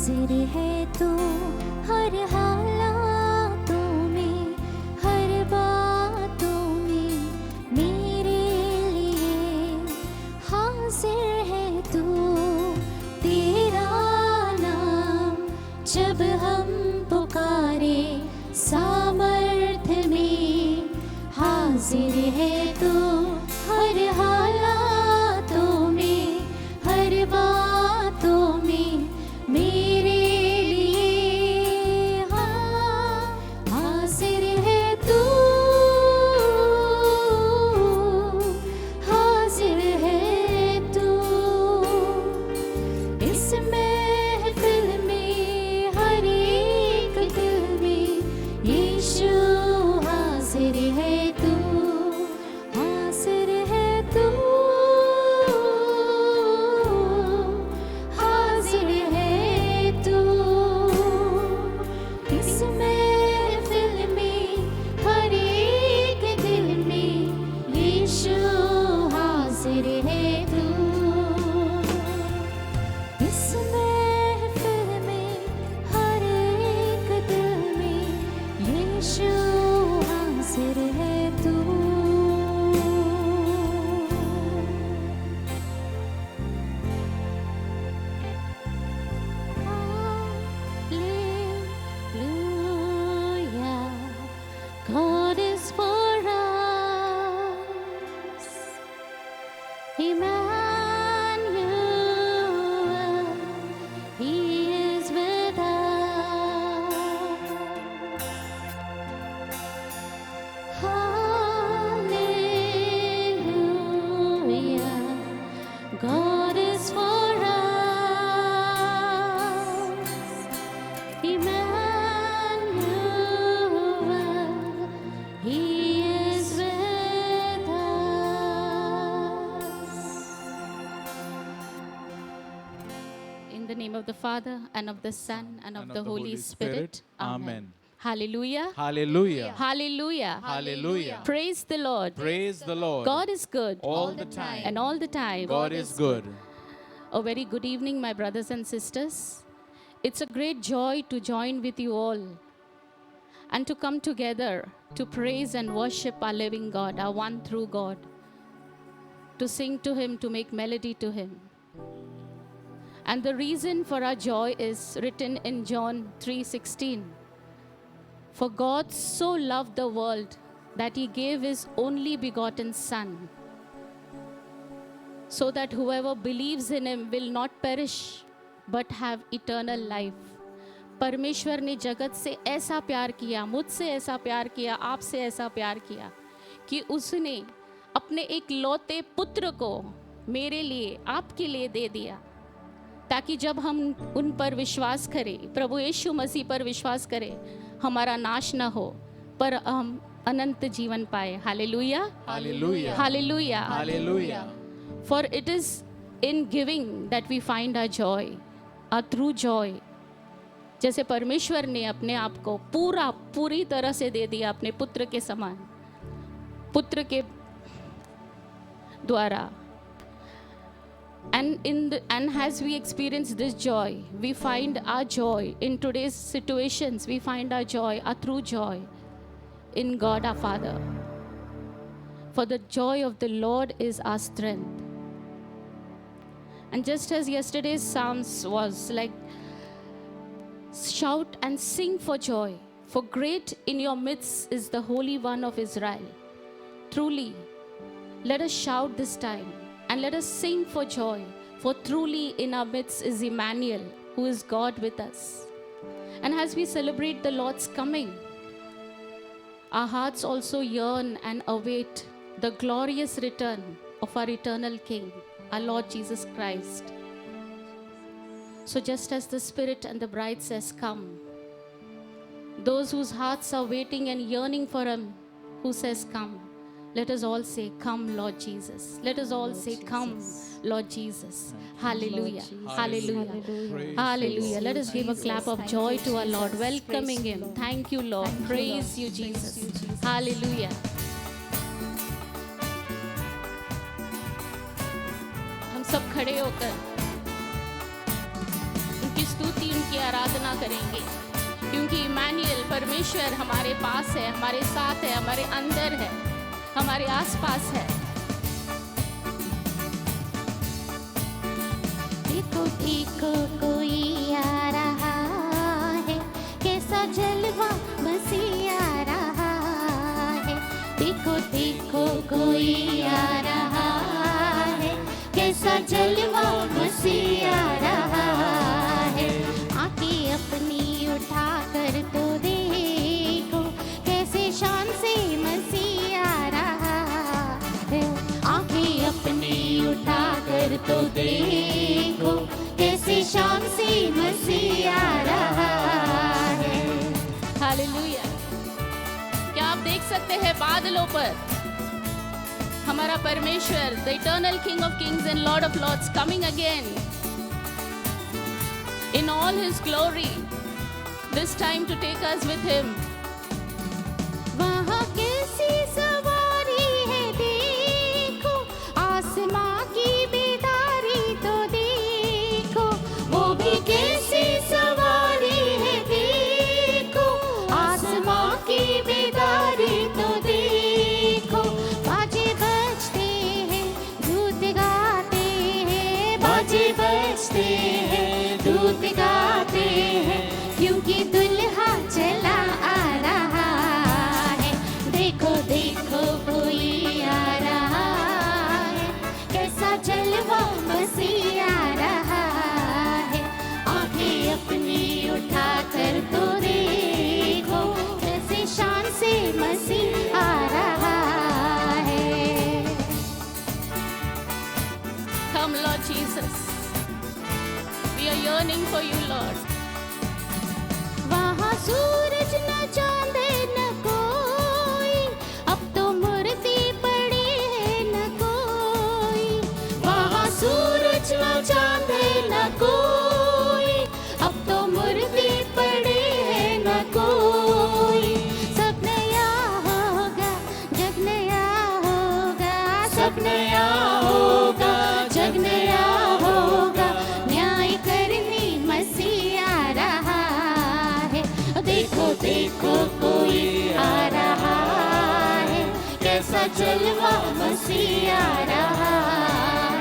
हाजिर है तू हर हालातों में, हर बातों में मेरे लिए हाजिर है तू। तेरा नाम जब हम पुकारे सामर्थ्य में, हाजिर है तू हर हालातों में, हर बातों में मेरे लिए हाजिर है तू, हाजिर है तू। इस महफिल में हर एक दिल में यीशु हाजिर है तू, हाजिर है तू, हाजिर है तू। इस महफिल में हर एक दिल में यीशु हाजिर है तू। इस महफिल में हर एक दिल में यीशु हाजिर है तू। Hallelujah, God is for us. Emmanuel, He is with us. Hallelujah, God is for us. Emmanuel, He is with us. In the name of the Father, and of the Son, and of the Holy Spirit. Amen. Hallelujah. Hallelujah. Hallelujah. Hallelujah. Praise the Lord. Praise the Lord. God is good. all the time. And all the time. God is good. A very good evening, my brothers and sisters. It's a great joy to join with you all and to come together to praise and worship our living God, our one true God, to sing to Him, to make melody to Him. And the reason for our joy is written in John 3:16. For God so loved the world that He gave His only begotten Son, so that whoever believes in Him will not perish but have eternal life. परमेश्वर ने जगत से ऐसा प्यार किया, मुझसे ऐसा प्यार किया, आपसे ऐसा प्यार किया कि उसने अपने एक लौते पुत्र को मेरे लिए, आपके लिए दे दिया, ताकि जब हम उन पर विश्वास करें, प्रभु यीशु मसीह पर विश्वास करें, हमारा नाश ना हो पर हम अनंत जीवन पाए. Hallelujah, Hallelujah. Hallelujah. Hallelujah. For it is in giving that we find our joy, our true joy. जैसे परमेश्वर ने अपने आप को पूरी तरह से दे दिया अपने पुत्र के समान, पुत्र के द्वारा. And as we experience this joy, we find our joy in today's situations. We find our joy, our true joy, in God our Father. For the joy of the Lord is our strength. And just as yesterday's Psalms was like, shout and sing for joy, for great in your midst is the Holy One of Israel. Truly, let us shout this time and let us sing for joy, for truly in our midst is Emmanuel, who is God with us. And as we celebrate the Lord's coming, our hearts also yearn and await the glorious return of our eternal King, our Lord Jesus Christ. So just as the Spirit and the bride says, come, those whose hearts are waiting and yearning for Him, who says, come, let us all say, come, Lord Jesus. Let us all say, come, Lord Jesus. Hallelujah. Hallelujah. Hallelujah. Let us give a clap of joy to our Lord, welcoming Him. Thank you, Lord. Praise you, Jesus. Hallelujah. हम सब खड़े होकर उनकी स्तुति, उनकी आराधना करेंगे, क्योंकि Emmanuel परमेश्वर हमारे पास है, हमारे साथ है, हमारे अंदर है, हमारे आसपास है। देखो देखो कोई आ रहा है, कैसा जलवा मसीह आ रहा है। देखो देखो कोई आ रहा है, कैसा जलवा मसीह आ रहा है। आंखें अपनी उठा कर तो देखो, कैसे शान से मसीह आ रहा है। आंखें अपनी उठा कर तो देखो, कैसे शान से मसीह आ रहा है। हालेलुया। क्या आप देख सकते हैं बादलों पर हमारा परमेश्वर, the eternal king of kings and lord of lords, coming again in all his glory, this time to take us with him. वहाँ कैसी सवारी है देखो, आसमां की बेदारी तो देखो। वो भी कैसी सवारी है देखो, आसमां की बेदारी तो देखो। बाजे बजते हैं, दूत गाते हैं, बाजे बजते हैं, दूत गाते हैं, क्योंकि दुल्हा चला आ रहा है। देखो देखो कोई आ रहा है, कैसा जलवा मसीह आ रहा है। आंखें अपनी उठा कर तो देखो, कैसे शान से मसीह आ रहा है। Come Lord Jesus, we are yearning for you Lord. वहाँ सूरज न चांद न कोई, अब तो मूर्ति पड़ी है न कोई। वहाँ सूरज न चांद न कोई, अब तो मूर्ति पड़ी है न कोई। सब नया होगा, जग नया होगा, सब नया होगा, जग नया होगा। न्याय करने मसीह आ रहा है। देखो देखो कोई आ रहा है, कैसा जलवा मसीह आ रहा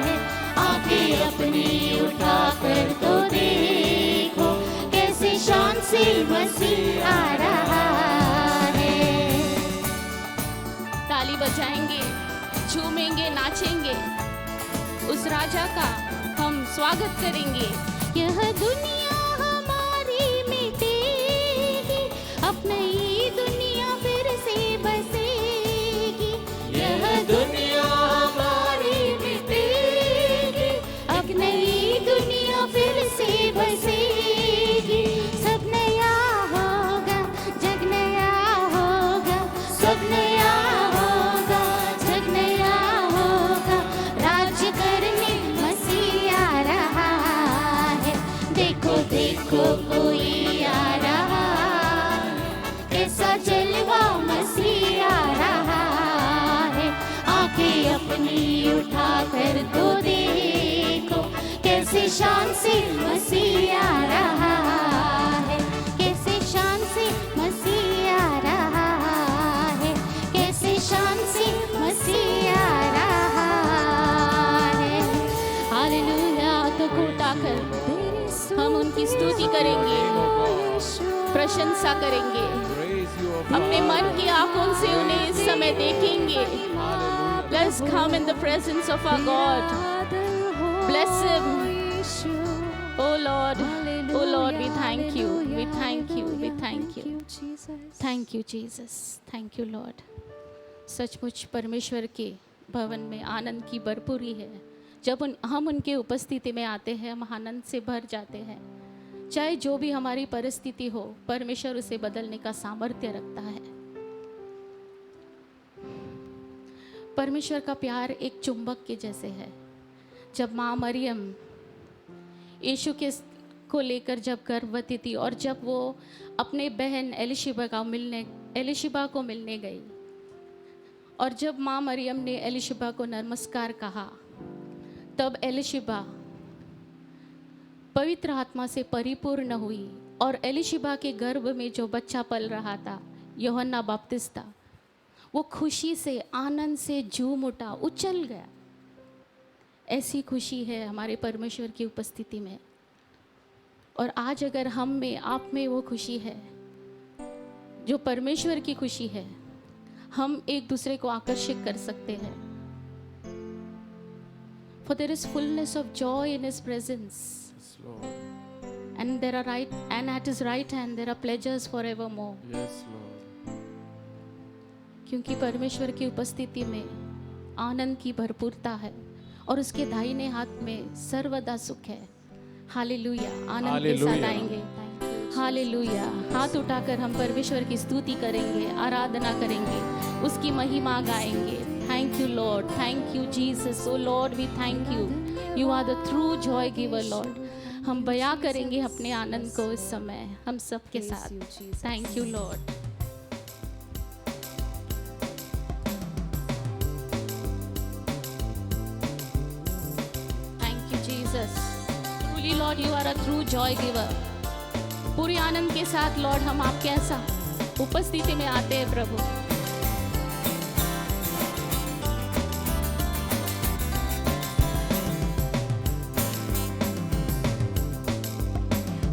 है। आंखें अपनी उठा कर तो देखो, कैसे शान से मसीह आ रहा है। ताली बजाएंगे, झूमेंगे, नाचेंगे, उस राजा का हम स्वागत करेंगे। यह दुनिया हमारी मिटेगी, अब नई दुनिया फिर से बसेगी। यह दुनिया हमारी मिटेगी, अब नई दुनिया फिर से बसेगी। सब नया होगा, जग नया होगा, सब नया होगा, जग नया होगा। राज्य करने मसीह आ रहा है। देखो देखो कोई आ रहा है, कैसा जलवा मसीह आ रहा है। आंखें अपनी उठा कर तो देखो, कैसे शान से मसीह आ रहा है। कैसे शान से मसीह आ रहा है, कैसे शान से मसीह आ रहा है। हालेलुया। तो को उठाकर हम उनकी स्तुति करेंगे, प्रशंसा करेंगे, Praise you, O अपने मन की आंखों से उन्हें इस समय देखेंगे। Let's come in the presence of our God. Bless him. Oh Lord, oh Lord, we thank you, we thank you, we thank you. Thank you Jesus, thank you Lord. सचमुच परमेश्वर के भवन में आनंद की भरपूरी है। जब हम उनके उपस्थिति में आते हैं, हम आनंद से भर जाते हैं। चाहे जो भी हमारी परिस्थिति हो, परमेश्वर उसे बदलने का सामर्थ्य रखता है। परमेश्वर का प्यार एक चुंबक के जैसे है। जब माँ मरियम यीशु के को लेकर जब गर्भवती थी और जब वो अपने बहन एलिशिबा को मिलने गई, और जब माँ मरियम ने एलिशिबा को नमस्कार कहा, तब एलिशिबा पवित्र आत्मा से परिपूर्ण हुई और एलिशिबा के गर्भ में जो बच्चा पल रहा था, यूहन्ना बपतिस्ता, वो खुशी से, आनंद से झूम उठा, उछल गया। ऐसी खुशी है हमारे परमेश्वर की उपस्थिति में। और आज अगर हम में, आप में वो खुशी है जो परमेश्वर की खुशी है, हम एक दूसरे को आकर्षित कर सकते हैं। For there is fullness of joy in His presence, Yes, Lord. and at His right hand there are pleasures forevermore. Yes, Lord. क्योंकि परमेश्वर की उपस्थिति में आनंद की भरपूरता है और उसके दाहिने हाथ में सर्वदा सुख है। हालेलुया, आनंद के साथ हालेलुया। आएंगे। हालेलुया, हाथ उठाकर हम परमेश्वर की स्तुति करेंगे, आराधना करेंगे, उसकी महिमा गाएंगे। Thank you lord, thank you Jesus, O lord we thank you, you are the true joy giver lord. हम बयां करेंगे अपने आनंद को इस समय हम सब के साथ। Thank you lord. Thank you Jesus, truly lord you are a true joy giver. पूरी आनंद के साथ लॉर्ड हम आपके ऐसा उपस्थिति में आते हैं प्रभु।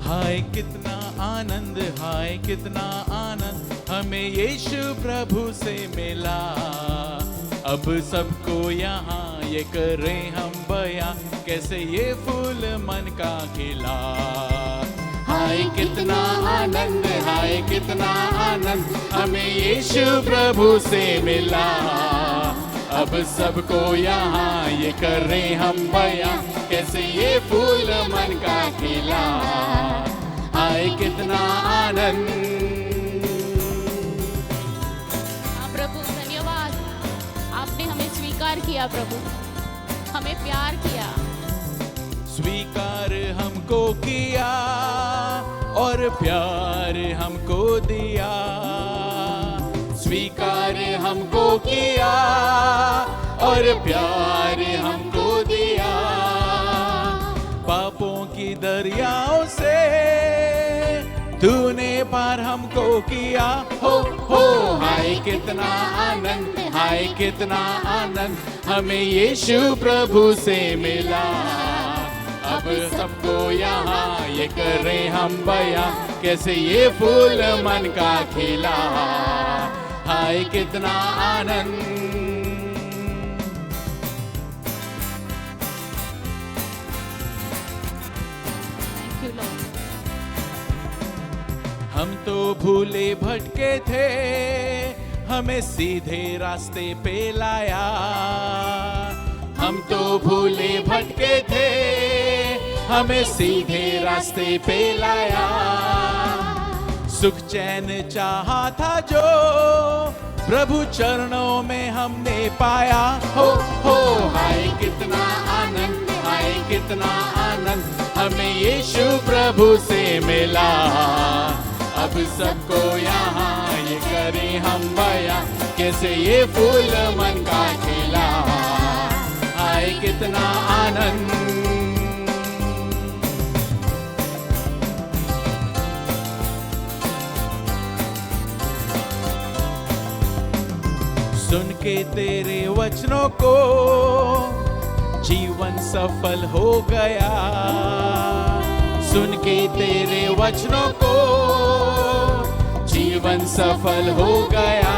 हाय कितना आनंद, हाय कितना आनंद हमें यीशु प्रभु से मिला। अब सबको यहाँ ये करें हम बयां, कैसे ये फूल मन का खिला। हाय कितना आनंद, हाय कितना आनंद हमें यीशु प्रभु से मिला। अब सबको यहाँ ये करें हम बयां, कैसे ये फूल मन का खिला। हाय कितना आनंद। प्रभु धन्यवाद, आपने हमें स्वीकार किया प्रभु, हमें प्यार किया। स्वीकार हमको किया और प्यार हमको दिया। स्वीकार हमको किया और प्यार हमको दिया। पापों की दरियाओं से तूने पार हमको किया। हो हाय कितना आनंद, हाय कितना आनंद हमें यीशु प्रभु से मिला। अब सबको यहाँ ये करें हम बयां, कैसे ये फूल मन का खिला। हाय कितना आनंद। Thank you Lord. हम तो भूले भटके थे, हमें सीधे रास्ते पे लाया। हम तो भूले भटके थे, हमें सीधे रास्ते पे लाया। सुख चैन चाहा था जो प्रभु चरणों में हमने पाया। हो हाय कितना आनंद, हाय कितना आनंद हमें यीशु प्रभु से मिला। अब सबको यहाँ ये करें हम बयां, कैसे ये फूल मन का खिला। हाय कितना आनंद। सुन के तेरे वचनों को जीवन सफल हो गया। सुन के तेरे वचनों को जीवन सफल हो गया।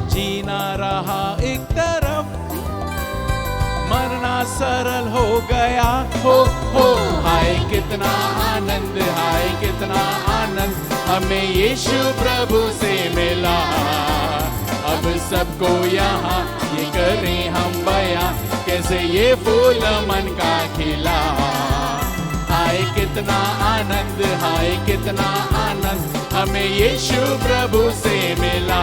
जीना रहा एक तरफ, मरना सरल हो गया। हो हाय कितना आनंद, हाय कितना आनंद हमें यीशु प्रभु से मिला। अब सबको यहाँ ये करें हम बयां, कैसे ये फूल मन का खिला। हाय कितना आनंद, हाय कितना आनंद हमें यीशु प्रभु से मिला।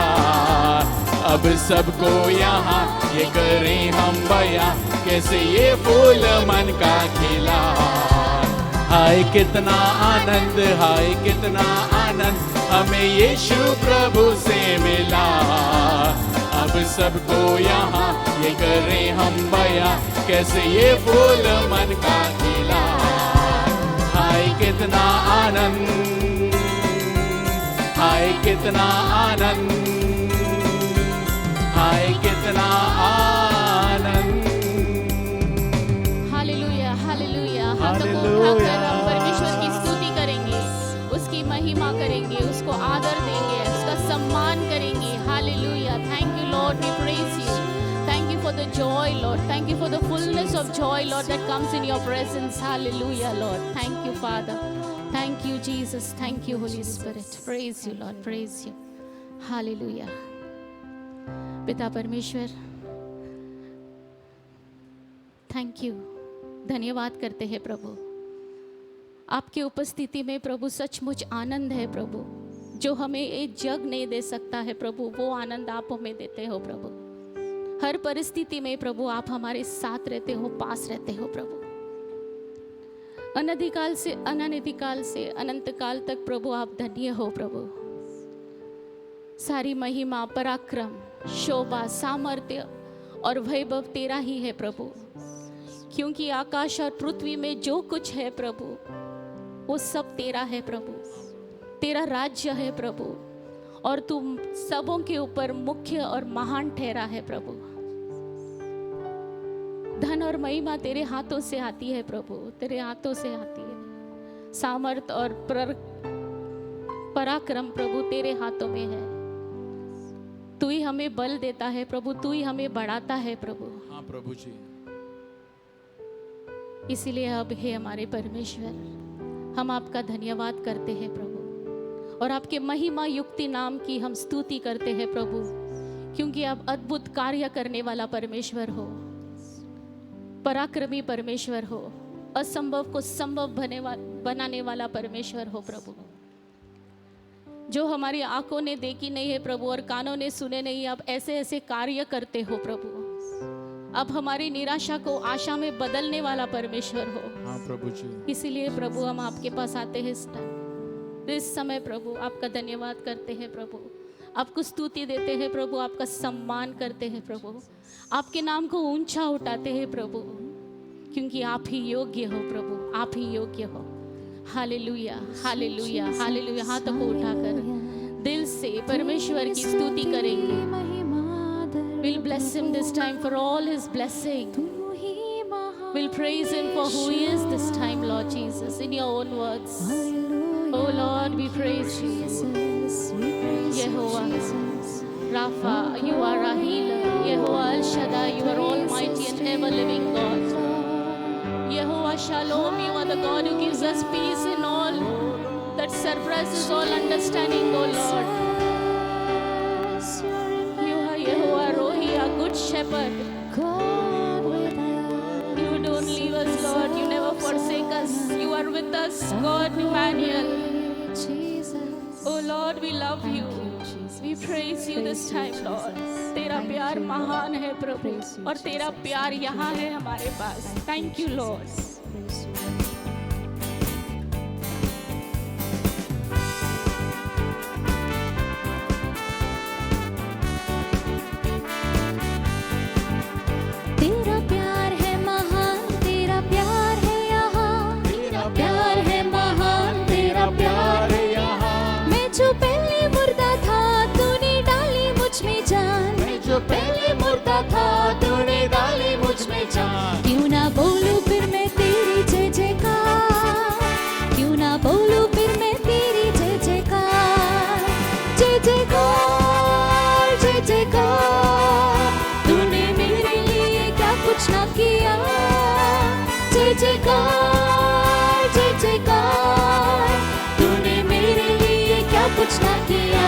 अब सबको यहाँ ये करें हम बयां, कैसे ये फूल मन का खिला। हाय कितना आनंद, हाय कितना आनंद हमें यीशु प्रभु से मिला। अब सबको यहाँ ये करें हम बयां, कैसे ये फूल मन का खिला। कितना आनंद, हाय कितना आनंद, हाय कितना आनंद। Hallelujah, hallelujah. हाथों को उठाकर हम परमेश्वर की स्तुति करेंगे, उसकी महिमा करेंगे, उसको आदर देंगे, उसका सम्मान करेंगे। Hallelujah. Thank you lord, we praise you. Thank you for the joy, Lord. Thank you for the fullness of joy, Lord, that comes in your presence. Hallelujah, Lord. Thank you, Father. Thank you, Jesus. Thank you, Holy Spirit. Praise you, Lord. Praise you. Hallelujah. पिता परमेश्वर, thank you, धन्यवाद करते हैं प्रभु। आपकी उपस्थिति में प्रभु सचमुच आनंद है प्रभु, जो हमें ये जग नहीं दे सकता है प्रभु, वो आनंद आप हमें देते हो प्रभु। हर परिस्थिति में प्रभु आप हमारे साथ रहते हो, पास रहते हो प्रभु। अनधिकाल से अनधिकाल से अनंत काल तक प्रभु आप धन्य हो प्रभु। सारी महिमा, पराक्रम, शोभा, सामर्थ्य और वैभव तेरा ही है प्रभु, क्योंकि आकाश और पृथ्वी में जो कुछ है प्रभु वो सब तेरा है प्रभु। तेरा राज्य है प्रभु, और तू सबों के ऊपर मुख्य और महान ठहरा है प्रभु। धन और महिमा तेरे हाथों से आती है प्रभु, तेरे हाथों से आती है। सामर्थ और पराक्रम प्रभु तेरे हाथों में है। तू ही हमें बल देता है प्रभु, तू ही हमें बढ़ाता है प्रभु। हाँ प्रभु जी। इसीलिए अब हे हमारे परमेश्वर, हम आपका धन्यवाद करते हैं प्रभु, और आपके महिमा युक्ति नाम की हम स्तुति करते हैं प्रभु, क्योंकि आप अद्भुत कार्य करने वाला परमेश्वर हो, पराक्रमी परमेश्वर हो, असंभव को संभव बनाने वाला परमेश्वर हो प्रभु। जो हमारी आंखों ने देखी नहीं है प्रभु और कानों ने सुने नहीं, आप ऐसे ऐसे कार्य करते हो प्रभु। अब हमारी निराशा को आशा में बदलने वाला परमेश्वर हो। हाँ प्रभु जी। इसीलिए प्रभु हम आपके पास आते हैं इस समय प्रभु, आपका धन्यवाद करते हैं प्रभु, आपको स्तुति देते हैं प्रभु, आपका सम्मान करते हैं प्रभु, आपके नाम को ऊंचा उठाते हैं प्रभु, क्योंकि आप ही योग्य हो प्रभु, आप ही योग्य हो। Hallelujah, hallelujah, hallelujah. हाथों को उठाकर दिल से परमेश्वर की स्तुति करेंगे। We'll bless him this time for all his blessing. We'll praise him for who he is this time, Lord Jesus, in your own words. Oh Lord, we praise you. Yehovah, Rapha, you are our healer. Yehovah El Shaddai, you are almighty and ever living God. Yehovah Shalom, you are the God who gives us peace in all that surpasses all understanding, oh Lord. You are Yehovah Rohi, our good shepherd. You don't leave us, Lord. You never forsake us. You are with us, God Emmanuel. Oh Lord, we love you. We praise you this time, Lord. तेरा प्यार महान है प्रभु, और तेरा प्यार यहाँ है हमारे पास। Thank you, Lord. तेरा प्यार है महान, तेरा प्यार है यहाँ, तेरा प्यार है महान, तेरा प्यार है यहाँ। मैं जो पहले मुर्दा था तूने डाली मुझ में जान, मैं जो पहले मुर्दा था तूने डाली मुझ में जान। क्यों ना बोलूं फिर मैं तेरी जय जयकार, क्यों ना बोलूं फिर मैं तेरी जय जयकार, जय जयकार, जय जयकार। तूने मेरे लिए क्या कुछ ना किया, जय जयकार, जय जयकार। तूने मेरे लिए क्या कुछ ना किया।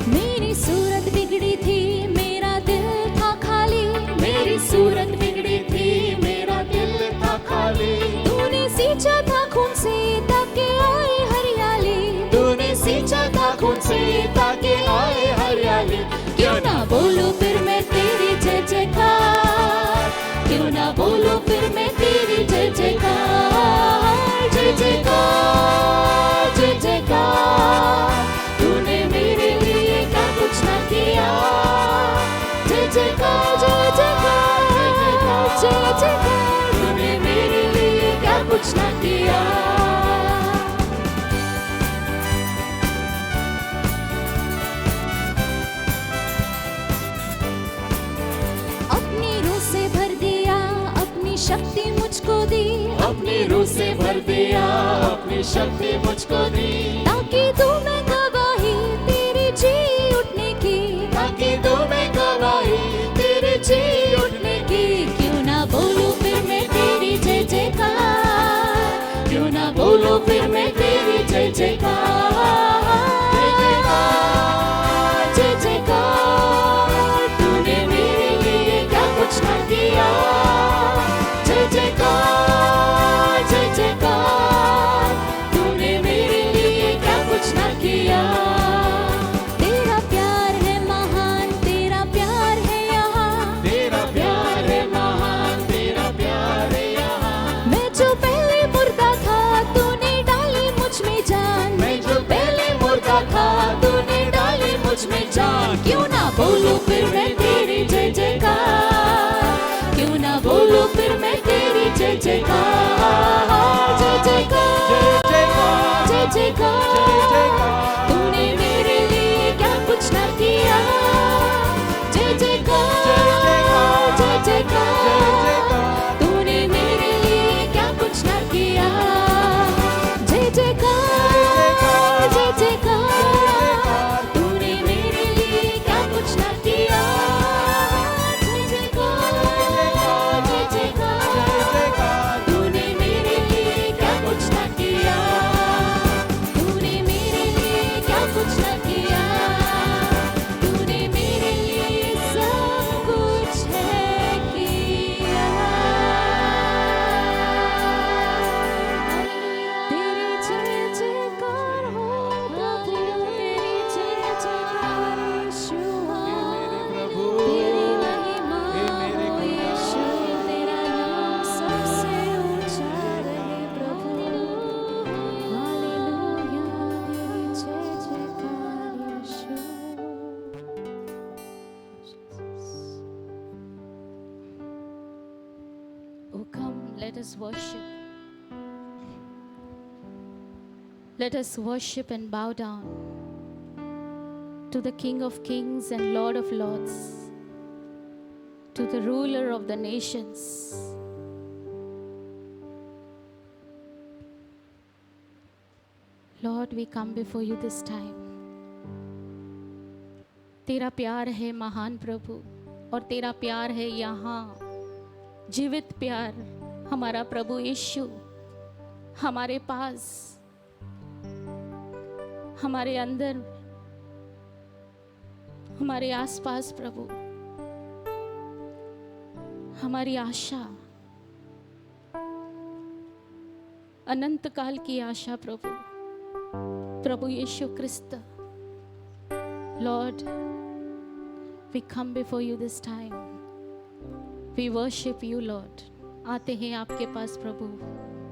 मेरी सूरत बिगड़ी थी, मेरा दिल था खाली, मेरी सूरत बिगड़ी थी, मेरा दिल था खाली। तूने सींचा था खून से ताकि आए हरियाली, तूने सींचा था खून से ताकि कुछ ना किया। अपनी रूह से भर दिया, अपनी शक्ति मुझको दी, अपनी रूह से भर दिया, अपनी शक्ति मुझको दी, ताकि तू मैं गवाही तेरी जी उठने की, ताकि तू मैं गवाही तेरे जी उठने की। क्यों ना बोलूं फिर मैं तेरी जय जयकार, क्यों ना बोलो फिर मैं तेरी जय जयकार, जय जयकार, जय जयकार। तूने मेरे लिए क्या कुछ ना किया, जय जयकार, जय जयकार, तूने मेरे लिए क्या कुछ ना किया। तेरा प्यार है महान, तेरा प्यार है यहाँ, तेरा प्यार है महान, तेरा प्यार है यहाँ, मैं जो पहले मुर्दा था तूने डाली मुझ में जान, मैं जो पहले मुर्दा था तूने डाली मुझ में जान। क्यों ना बोलूं फिर मैं तेरी जय जयकार, क्यों ना बोलूं फिर मैं तेरी जय जयकार, जय जयकार, जय जयकार, जय जयकार। जय जयकार, तूने मेरे लिए क्या कुछ ना किया, जय जयकार, जय जयकार। तूने मेरे लिए क्या कुछ ना किया, जय जयकार, जय जयकार। तूने मेरे लिए क्या कुछ ना किया, जय जयकार, जय जयकार। तूने मेरे लिए क्या कुछ ना किया, तूने मेरे लिए क्या कुछ ना किया, तूने मेरे लिए सब कुछ है किया। तेरी जय जयकार हो प्रभु, तेरी जय जयकार यीशु, प्रभु, तेरी महिमा हे मेरे हो यीशु, तेरा नाम सबसे ऊंचा रहे प्रभु। हालेलुया, तेरी जय जयकार यीशु। Oh, come, let us worship. Let us worship and bow down to the King of Kings and Lord of Lords, to the ruler of the nations. Lord, we come before you this time. तेरा प्यार है महान प्रभु, और तेरा प्यार है यहाँ जीवित प्यार। हमारा प्रभु यीशु हमारे पास, हमारे अंदर, हमारे आसपास प्रभु, हमारी आशा, अनंत काल की आशा प्रभु, प्रभु यीशु क्रिस्त। Lord, we come before you this time. We worship you, Lord. आते हैं आपके पास प्रभु.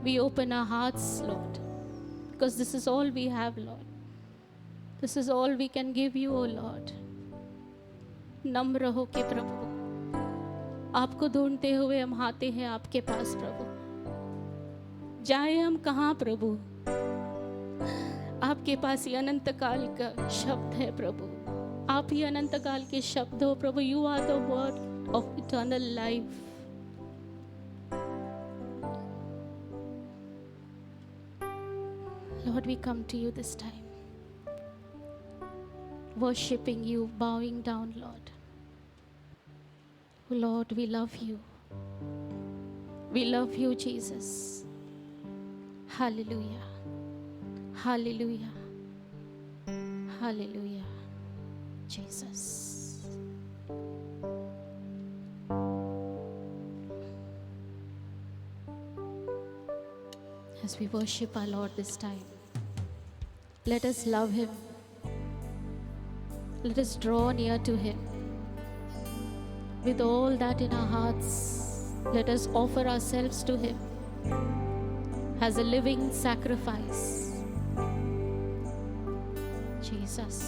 We open our hearts, Lord, because this is all we have, Lord. This is all we can give you, O Lord. नम्र हो के प्रभु, आपको ढूंढते हुए हम आते हैं आपके पास प्रभु. जाए हम कहाँ प्रभु, आपके पास ही अनंत काल का शब्द है प्रभु. आप ही अनंत काल के शब्द हो प्रभु. You are the word of eternal life. Lord, we come to you this time, worshiping you, bowing down, Lord. Lord, we love you. We love you, Jesus. Hallelujah. Hallelujah. Hallelujah. Jesus. As we worship our Lord this time, let us love Him. Let us draw near to Him. With all that in our hearts, let us offer ourselves to Him as a living sacrifice. Jesus.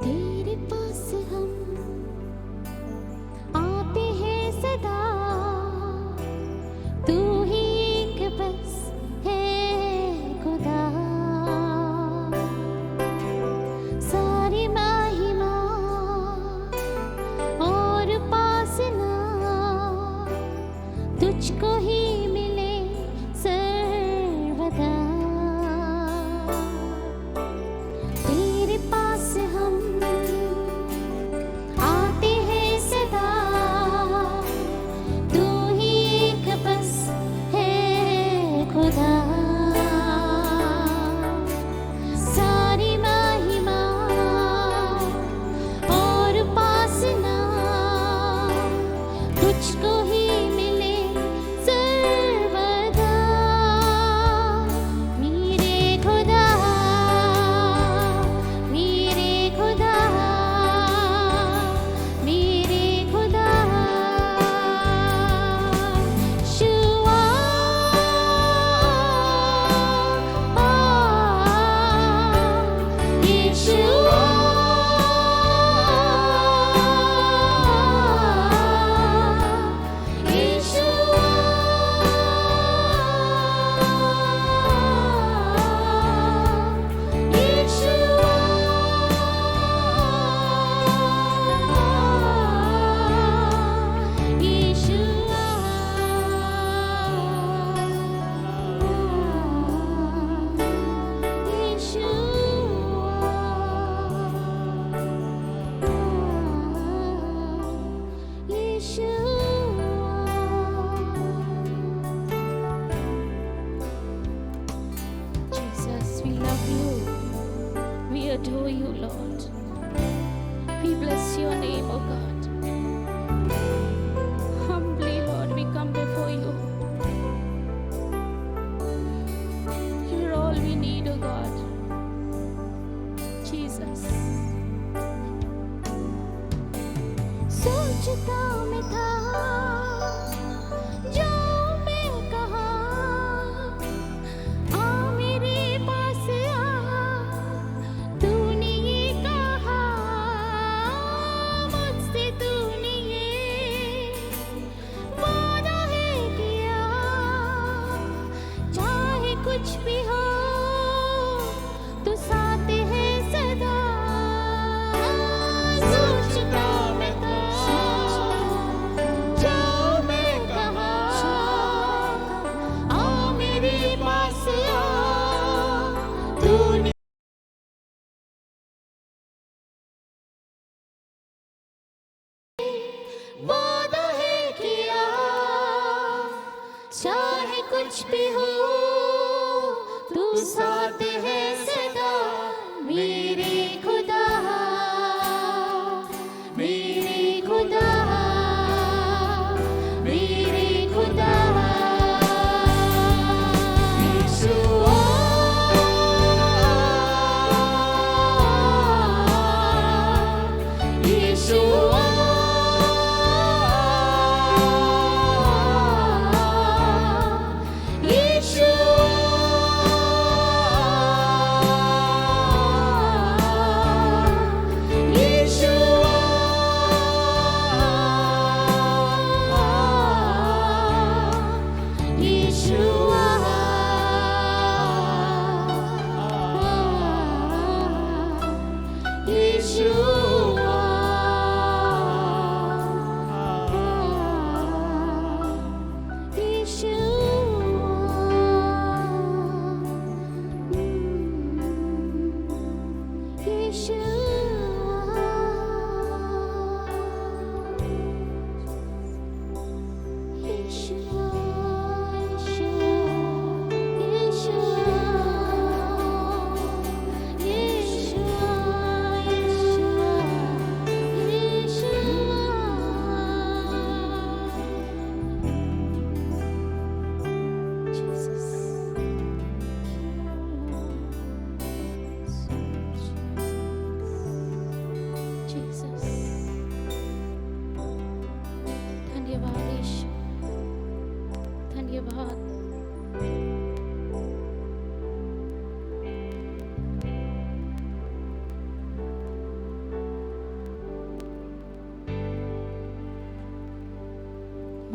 तेरे पास हम आते हैं सदा, तुझको ही मिले सर्वदा। तेरे पास हम आते हैं सदा, तू ही एक बस है खुदा। सारी महिमा और उपासना तुझको ही मिले सर्वदा। मेरे खुदा, मेरे खुदा, मेरे खुदा। यहोवा, यहोवा, Jesus, we love you. We adore you, Lord. We bless your name, O God. Humbly, Lord, we come before you. You're all we need, O God. Jesus. सोचता मैं था जो मैं कहाँ, आ मेरे पास आ, तूने ये कहा, मुझसे तूने ये वादा है किया, चाहे कुछ भी हो तू साथ है सदा। सोचता मैं था जो मैं कहा, आ मेरे पास आ, तूने वादा है किया, चाहे कुछ भी हो तू साथ है सदा। मेरे खुदा, मेरे खुदा, मेरे खुदा। यहोवा, यहोवा,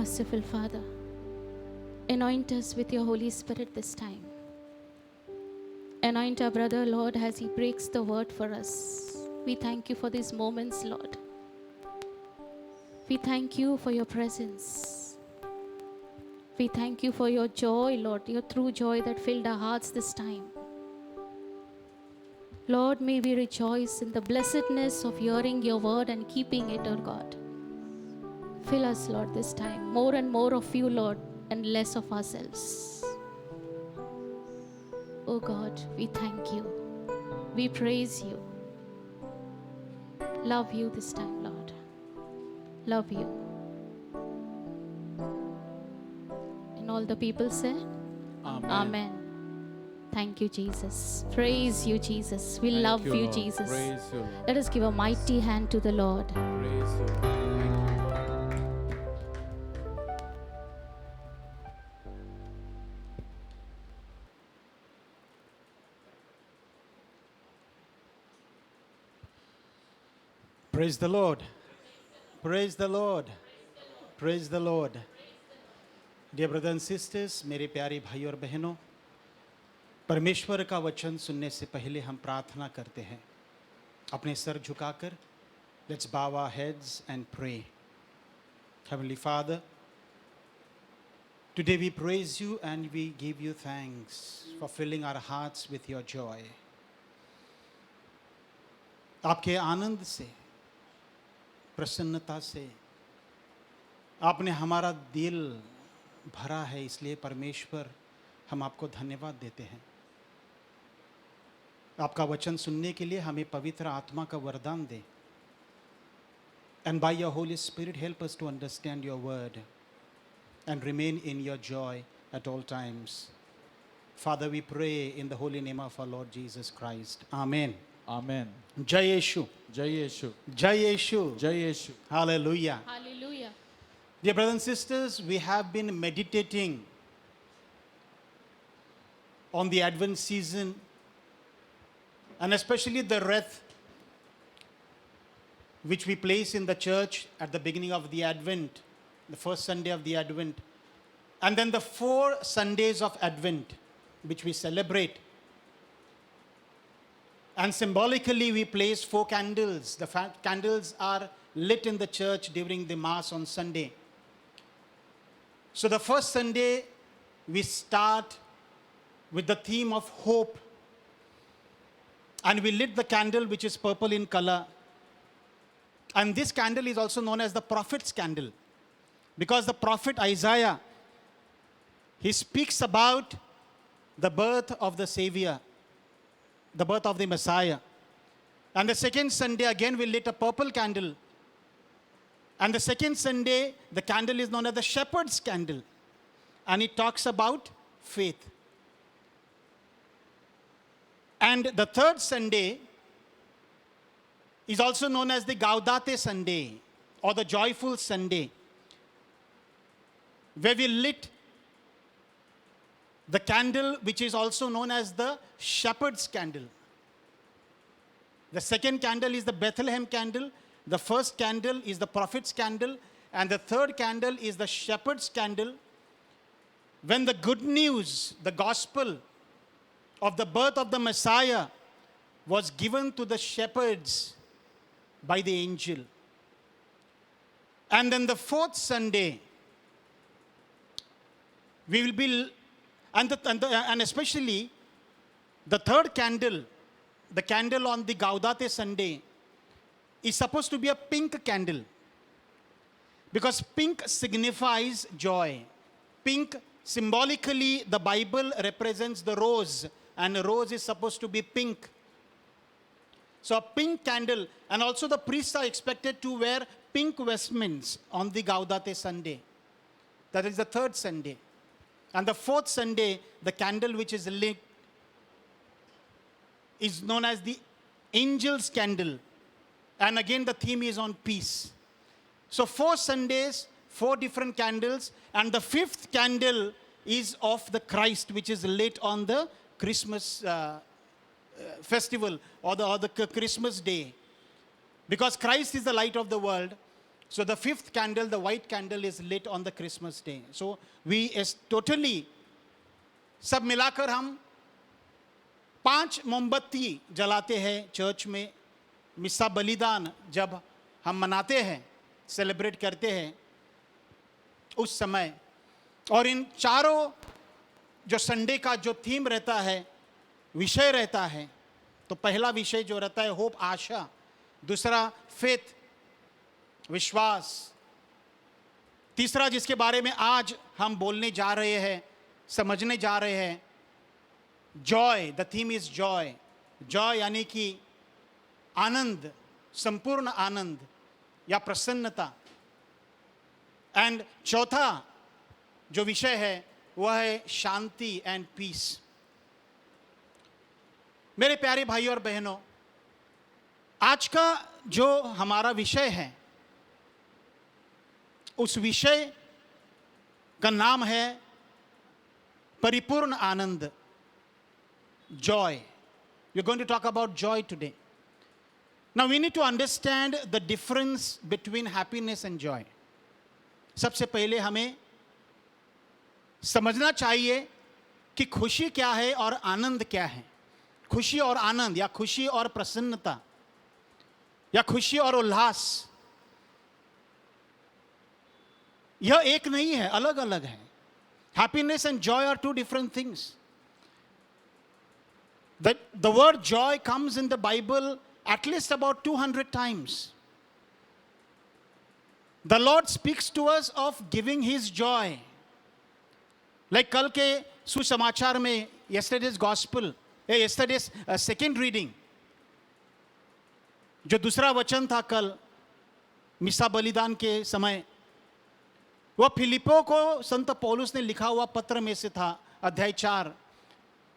Merciful Father, anoint us with your Holy Spirit this time. Anoint our brother, Lord, as he breaks the word for us. We thank you for these moments, Lord. We thank you for your presence. we thank you for your joy, Lord, your true joy that filled our hearts this time. Lord, may we rejoice in the blessedness of hearing your word and keeping it, O God. Fill us, Lord, this time. More and more of you, Lord, and less of ourselves. Oh God, we thank you. We praise you. Love you this time, Lord. Love you. And all the people say, Amen. Amen. Thank you, Jesus. Praise you, Jesus. We Thank love you, Lord. Jesus. Praise you, Lord. Let us give a mighty hand to the Lord. Praise you. Thank you. Praise the Lord. Praise the Lord. Praise the Lord. Dear brothers and sisters, मेरे प्यारे भाई और बहनों, परमेश्वर का वचन सुनने से पहले हम प्रार्थना करते हैं. अपने सर झुकाकर, let's bow our heads and pray. Heavenly Father, today we praise you and we give you thanks for filling our hearts with your joy. आपके आनंद से, प्रसन्नता से आपने हमारा दिल भरा है, इसलिए परमेश्वर हम आपको धन्यवाद देते हैं. आपका वचन सुनने के लिए हमें पवित्र आत्मा का वरदान दे. And by your Holy Spirit help us to understand your word and remain in your joy at all times. Father, we pray in the holy name of our Lord Jesus Christ. Amen. Amen. Jai Yeshu. Jai Yeshu. Jai Yeshu. Jai Yeshu. Hallelujah. Hallelujah. Dear brothers and sisters, we have been meditating on the Advent season and especially the wreath which we place in the church at the beginning of the Advent, the first Sunday of the Advent, and then the 4 Sundays of Advent which we celebrate. And symbolically we place 4 candles. The candles are lit in the church during the Mass on Sunday. So the first Sunday, we start with the theme of hope. And we lit the candle which is purple in color. And this candle is also known as the prophet's candle. Because the prophet Isaiah, he speaks about the birth of the Savior, the birth of the Messiah. And the second Sunday, again, we lit a purple candle. And the second Sunday, the candle is known as the shepherd's candle. And it talks about faith. And the third Sunday is also known as the Gaudete Sunday or the Joyful Sunday, where we lit the candle which is also known as the shepherd's candle. The second candle is the Bethlehem candle. The first candle is the prophet's candle, and the third candle is the shepherd's candle. When the good news, the gospel of the birth of the Messiah was given to the shepherds by the angel. And then the fourth Sunday, we will be, and especially the third candle, the candle on the Gaudete Sunday, is supposed to be a pink candle, because pink signifies joy. Pink, symbolically, the Bible represents the rose, and a rose is supposed to be pink. So a pink candle, and also the priests are expected to wear pink vestments on the Gaudete Sunday. That is the third Sunday. And the fourth Sunday, the candle which is lit is known as the angel's candle. And again, the theme is on peace. So 4 Sundays, 4 different candles. And the 5th candle is of the Christ, which is lit on the Christmas festival or the Christmas day. Because Christ is the light of the world. So the 5th candle, the white candle, is lit on the Christmas day. So we is totally, सब मिलाकर हम 5 मोमबत्ती जलाते हैं church में. मिस्सा बलिदान जब हम मनाते हैं, सेलिब्रेट करते हैं, उस समय और इन चारों जो संडे का जो थीम रहता है, विषय रहता है, तो पहला विषय जो रहता है होप, आशा, दूसरा फेथ, विश्वास, तीसरा जिसके बारे में आज हम बोलने जा रहे हैं, समझने जा रहे हैं, Joy. The theme is Joy. Joy यानी कि आनंद, संपूर्ण आनंद या प्रसन्नता। एंड चौथा जो विषय है वह है शांति एंड पीस। मेरे प्यारे भाइयों और बहनों, आज का जो हमारा विषय है उस विषय का नाम है परिपूर्ण आनंद, joy. We're going to talk about joy today. Now we need to understand the difference between happiness and joy. सबसे पहले हमें समझना चाहिए कि खुशी क्या है और आनंद क्या है। खुशी और आनंद या खुशी और प्रसन्नता या खुशी और उल्लास, यह एक नहीं है, अलग अलग है। Happiness and joy are two different things. The word joy comes in the Bible at least about 200 times. The Lord speaks to us of giving His joy. Like कल के सुसमाचार में, yesterday's gospel, yesterday's second reading, जो दूसरा वचन था कल मिसा बलिदान के समय, वह फिलिप्पो को संत पौलुस ने लिखा हुआ पत्र में से था, अध्याय 4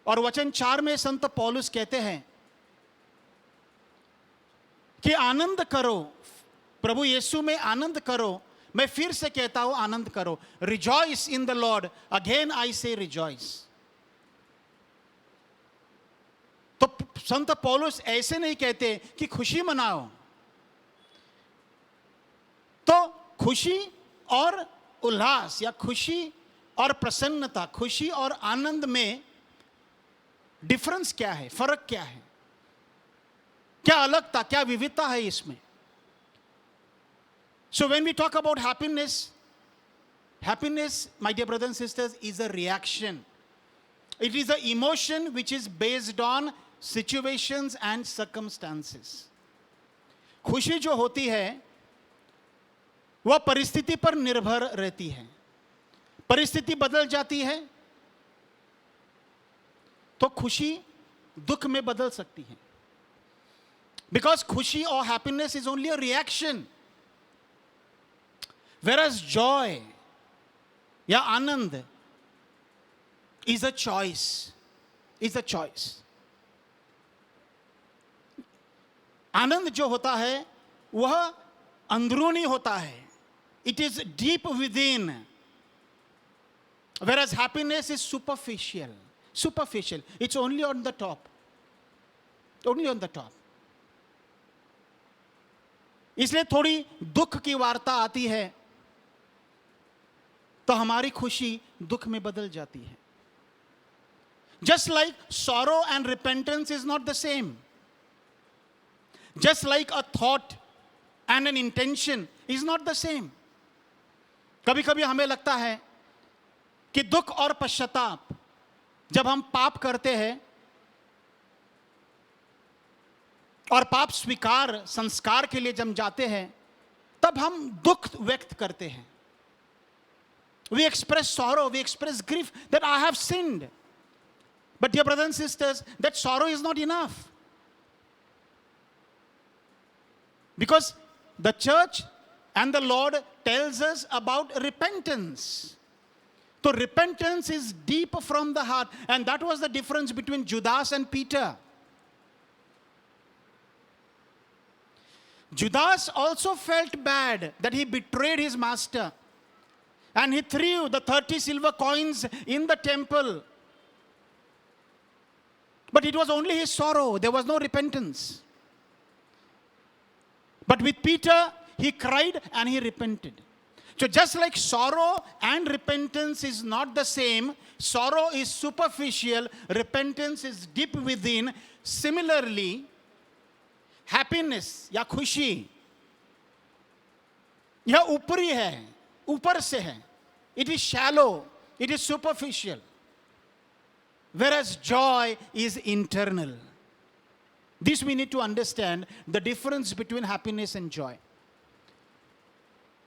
और वचन 4 में संत पौलुस कहते हैं कि आनंद करो, प्रभु यीशु में आनंद करो। मैं फिर से कहता हूं, आनंद करो। Rejoice in the Lord, again I से रिजॉइस। तो संत पौलुस ऐसे नहीं कहते कि खुशी मनाओ। तो खुशी और उल्लास या खुशी और प्रसन्नता, खुशी और आनंद में डिफरेंस क्या है, फर्क क्या है, क्या अलगता, क्या विविधता है इसमें। So when we talk about happiness, my dear brothers and sisters, is a reaction. It is an emotion which is based on situations and circumstances. खुशी जो होती है वह परिस्थिति पर निर्भर रहती है। परिस्थिति बदल जाती है तो खुशी दुख में बदल सकती है। Because खुशी or happiness is only a reaction. Whereas joy या आनंद is a choice. Is a choice. आनंद जो होता है वह अंदरूनी होता है। It is deep within. Whereas happiness is superficial. Superficial. It's only on the top. Only on the top. इसलिए थोड़ी दुख की वार्ता आती है तो हमारी खुशी दुख में बदल जाती है। Just like sorrow and repentance is not the same. Just like a thought and an intention is not the same. कभी कभी हमें लगता है कि दुख और पश्चाताप, जब हम पाप करते हैं और पाप स्वीकार संस्कार के लिए जब जाते हैं तब हम दुख व्यक्त करते हैं। We express sorrow, we express grief that I have sinned. But dear brothers and sisters, that sorrow is not enough. Because the church and the Lord tells us about repentance. So repentance is deep from the heart, and that was the difference between Judas and Peter. Judas also felt bad that he betrayed his master, and he threw the 30 silver coins in the temple. But it was only his sorrow, there was no repentance. But with Peter, he cried and he repented. So just like sorrow and repentance is not the same, sorrow is superficial, repentance is deep within. Similarly, happiness या खुशी यह ऊपरी है, ऊपर से है. It is shallow, it is superficial, whereas joy is internal. This we need to understand the difference between happiness and joy.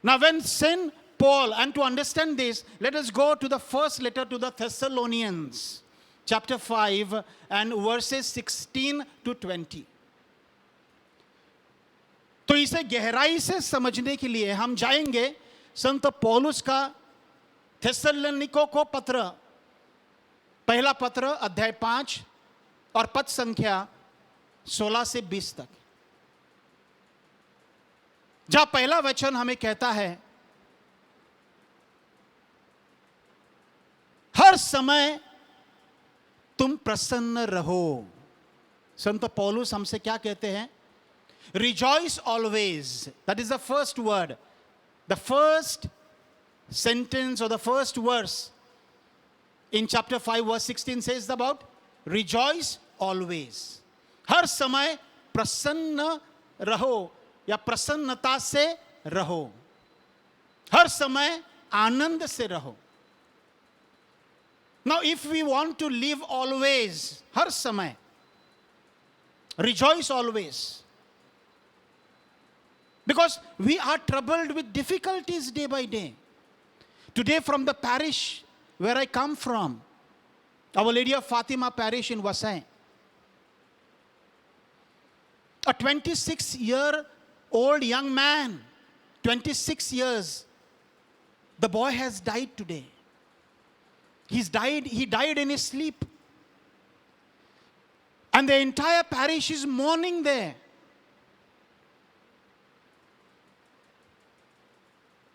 Now, when St. Paul, and to understand this, let us go to the first letter to the Thessalonians, chapter 5 and verses 16 to 20. तो इसे गहराई से समझने के लिए हम जाएंगे संत पौलुस का थेसलोनिको को पत्र, पहला पत्र अध्याय 5 और पद संख्या 16 से 20 तक, जहां पहला वचन हमें कहता है, हर समय तुम प्रसन्न रहो। संत पौलुस हमसे क्या कहते हैं? Rejoice always. That is the first word. The first sentence or the first verse in chapter 5 verse 16 says about rejoice always. हर समय प्रसन्न रहो या प्रसन्नता से रहो, हर समय आनंद से रहो. Now if we want to live always, हर समय, rejoice always, because we are troubled with difficulties day by day. Today from the parish where I come from, Our Lady of Fatima parish in Vasai, a 26-year-old young man, 26 years, the boy has died today. He died in his sleep. And the entire parish is mourning there.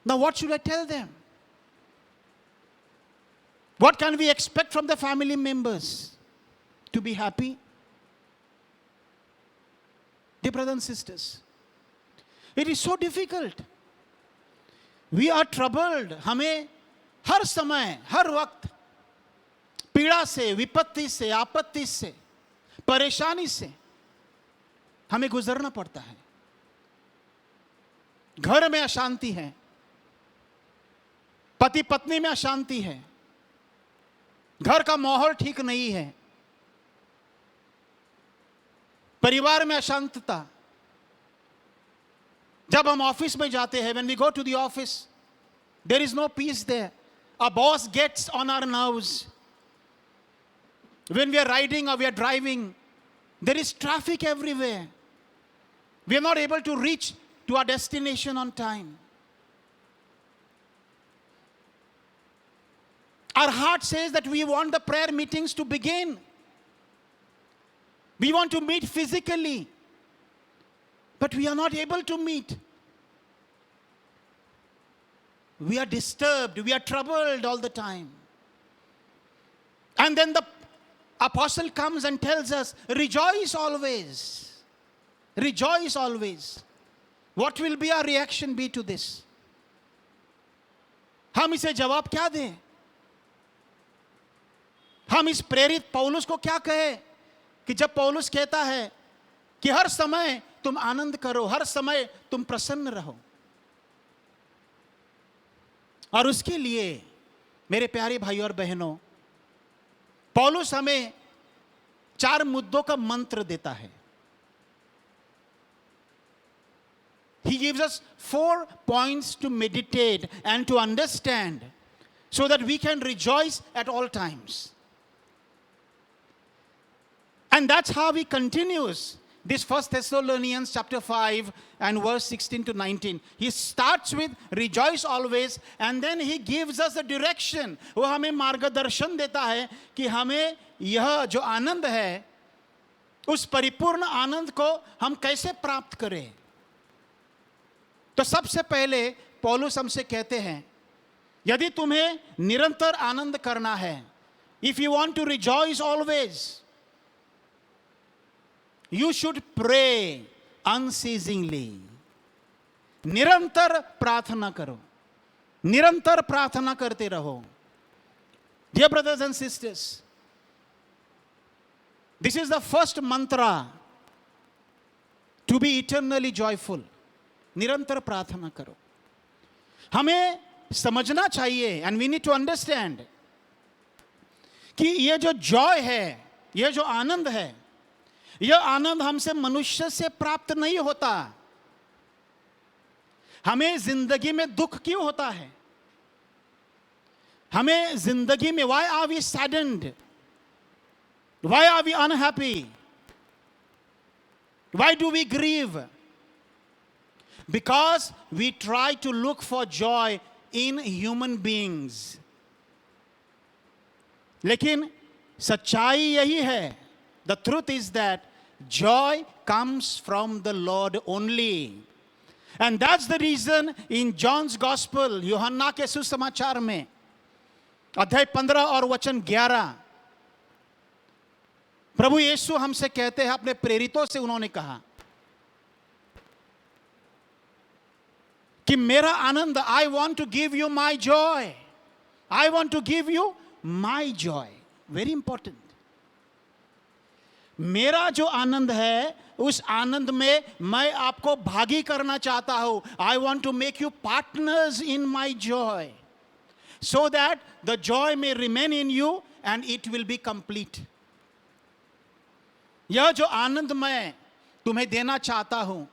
Now what should I tell them? What can we expect from the family members? To be happy? Dear brothers and sisters, it is so difficult. We are troubled. हमें हर समय, हर वक्त पीड़ा से, विपत्ति से, आपत्ति से, परेशानी से हमें गुजरना पड़ता है. घर में अशांति है, पति पत्नी में अशांति है, घर का माहौल ठीक नहीं है, परिवार में अशांतता. जब हम ऑफिस में जाते हैं, when we go to the office, there is no peace there. Our boss gets on our nerves. When we are riding or we are driving, there is traffic everywhere. We are not able to reach to our destination on time. Our heart says that we want the prayer meetings to begin. We want to meet physically, but we are not able to meet. We are disturbed, we are troubled all the time. And then the apostle comes and tells us, rejoice always. Rejoice always. What will be our reaction be to this? हम इसे जवाब क्या दें? हम इस प्रेरित पौलुस को क्या कहें कि जब पौलुस कहता है कि हर समय तुम आनंद करो, हर समय तुम प्रसन्न रहो. और उसके लिए मेरे प्यारे भाई और बहनों, पौलुस हमें 4 मुद्दों का मंत्र देता है. He gives us 4 points to meditate and to understand so that we can rejoice at all times. And that's how he continues this 1 Thessalonians chapter 5 and verse 16 to 19. He starts with rejoice always, and then he gives us a direction. वो हमें मार्गदर्शन देता है कि हमें यह जो आनंद है, उस परिपूर्ण आनंद को हम कैसे प्राप्त करें. तो सबसे पहले पौलुस हमसे कहते हैं, यदि तुम्हें निरंतर आनंद करना है, if you want to rejoice always, you should pray unceasingly. निरंतर प्रार्थना करो, निरंतर प्रार्थना करते रहो. Dear brothers and sisters, this is the first mantra to be eternally joyful. निरंतर प्रार्थना करो. हमें समझना चाहिए, and we need to understand कि ये जो जॉय है, ये जो आनंद है, यह आनंद हमसे मनुष्य से प्राप्त नहीं होता। हमें जिंदगी में दुख क्यों होता है? हमें जिंदगी में why are we saddened? Why are we unhappy? Why do we grieve? Because we try to look for joy in human beings. लेकिन सच्चाई यही है, the truth is that joy comes from the Lord only. And that's the reason in John's Gospel, यूहन्ना के सुसमाचार में अध्याय 15 और वचन 11, प्रभु यीशु हमसे कहते हैं, अपने प्रेरितों से उन्होंने कहा कि मेरा आनंद, I want to give you my joy, I want to give you my joy. Very important. मेरा जो आनंद है, उस आनंद में मैं आपको भागी करना चाहता हूं। I want to make you partners in my joy, so that the joy may remain in you and it will be complete. यह जो आनंद मैं तुम्हें देना चाहता हूं,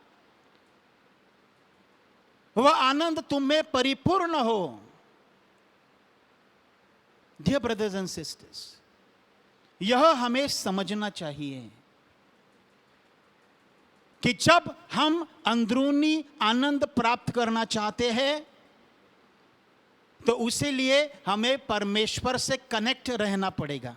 वह आनंद तुम में परिपूर्ण हो। Dear brothers and sisters, यह हमें समझना चाहिए कि जब हम अंदरूनी आनंद प्राप्त करना चाहते हैं, तो उसे लिए हमें परमेश्वर से कनेक्ट रहना पड़ेगा।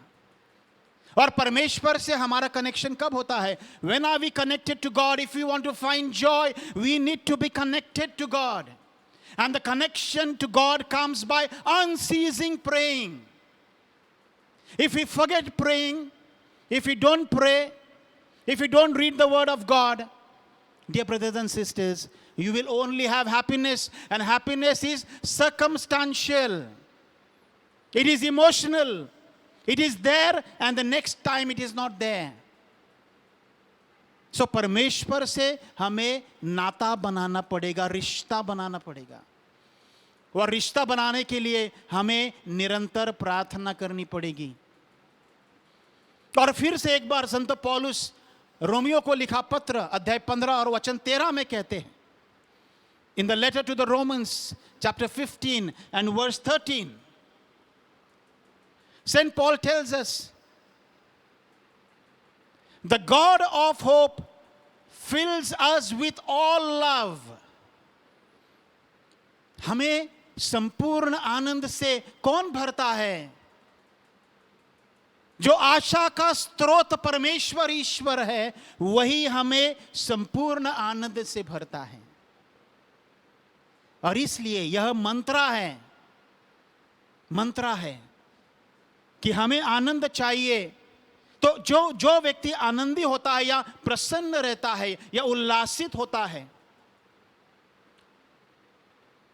और परमेश्वर से हमारा कनेक्शन कब होता है? When are we connected to God? If we want to find joy, we need to be connected to God. And the connection to God comes by unceasing praying. If we forget praying, if we don't pray, if we don't read the word of God, dear brothers and sisters, you will only have happiness, and happiness is circumstantial. It is emotional. It is there, and the next time it is not there. So परमेश्वर से हमें नाता बनाना पड़ेगा, रिश्ता बनाना पड़ेगा। और रिश्ता बनाने के लिए हमें निरंतर प्रार्थना करनी पड़ेगी। और फिर से एक बार संत पौलुस रोमियो को लिखा पत्र अध्याय 15 और वचन 13 में कहते हैं, in the letter to the Romans chapter 15 and verse 13, St. Paul tells us, the God of hope fills us with all love. हमें संपूर्ण आनंद से कौन भरता है? जो आशा का स्रोत परमेश्वर ईश्वर है, वही हमें संपूर्ण आनंद से भरता है। और इसलिए यह मंत्रा है कि हमें आनंद चाहिए। तो जो व्यक्ति आनंदी होता है या प्रसन्न रहता है या उल्लासित होता है,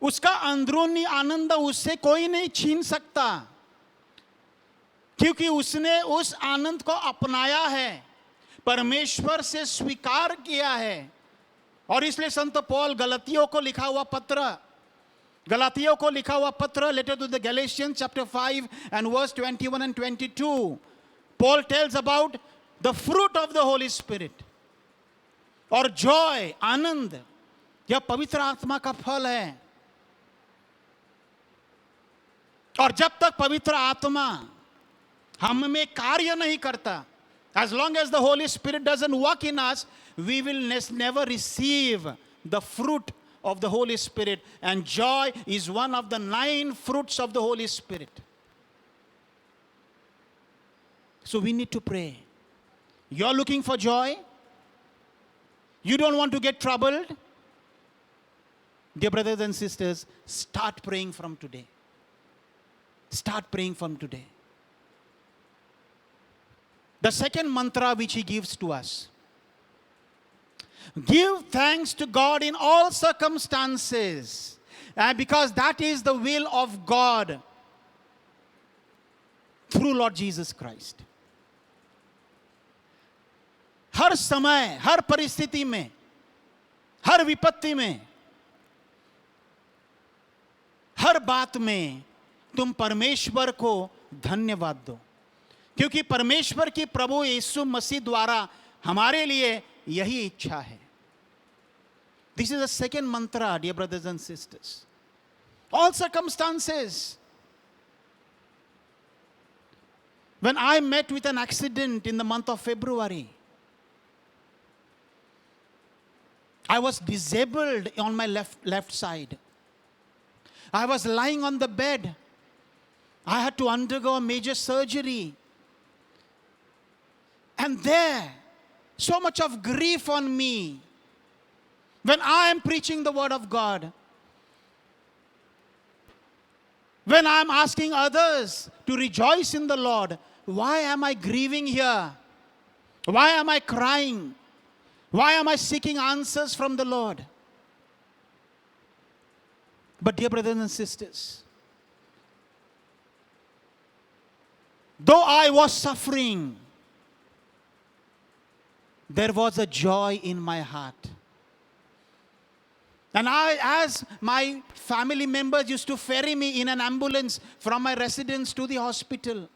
उसका अंदरूनी आनंद उससे कोई नहीं छीन सकता, क्योंकि उसने उस आनंद को अपनाया है, परमेश्वर से स्वीकार किया है। और इसलिए संत पौल गलातियों को लिखा हुआ पत्र, letter to the Galatians chapter 5 and verse 21 and 22, Paul tells about the fruit of the Holy Spirit. और जॉय, आनंद, यह पवित्र आत्मा का फल है। और जब तक पवित्र आत्मा हम में कार्य नहीं करता, as long as the Holy Spirit doesn't work in us, we will never receive the fruit of the Holy Spirit. And joy is one of the 9 fruits of the Holy Spirit. So we need to pray. You're looking for joy? You don't want to get troubled? Dear brothers and sisters, start praying from today. Start praying from today. The second mantra which he gives to us: give thanks to God in all circumstances, because that is the will of God through Lord Jesus Christ. हर समय, हर परिस्थिति में, हर विपत्ति में, हर बात में तुम परमेश्वर को धन्यवाद दो। क्योंकि परमेश्वर की प्रभु यीशु मसीह द्वारा हमारे लिए यही इच्छा है. This is the second mantra, dear brothers and sisters. All circumstances. When I met with an accident in the month of February, I was disabled on my left side. I was lying on the bed. I had to undergo a major surgery. And there, so much of grief on me. When I am preaching the word of God, when I am asking others to rejoice in the Lord, why am I grieving here? Why am I crying? Why am I seeking answers from the Lord? But dear brothers and sisters, though I was suffering, there was a joy in my heart. And as my family members used to ferry me in an ambulance from my residence to the hospital,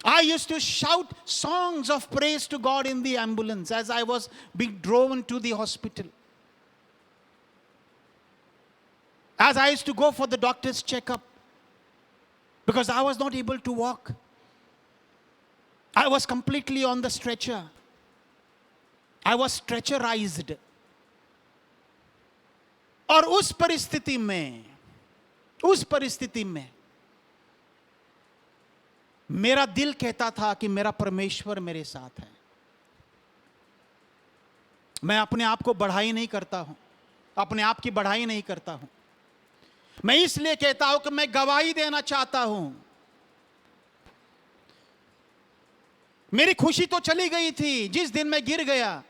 I used to shout songs of praise to God in the ambulance as I was being driven to the hospital. As I used to go for the doctor's checkup, because I was not able to walk. I was completely on the stretcher. I was stretcherized. और उस परिस्थिति में मेरा दिल कहता था कि मेरा परमेश्वर मेरे साथ है. मैं अपने आप को बढ़ाई नहीं करता हूं, अपने आप की बढ़ाई नहीं करता हूं. मैं इसलिए कहता हूं कि मैं गवाही देना चाहता हूं. मेरी खुशी तो चली गई थी जिस दिन मैं गिर गया,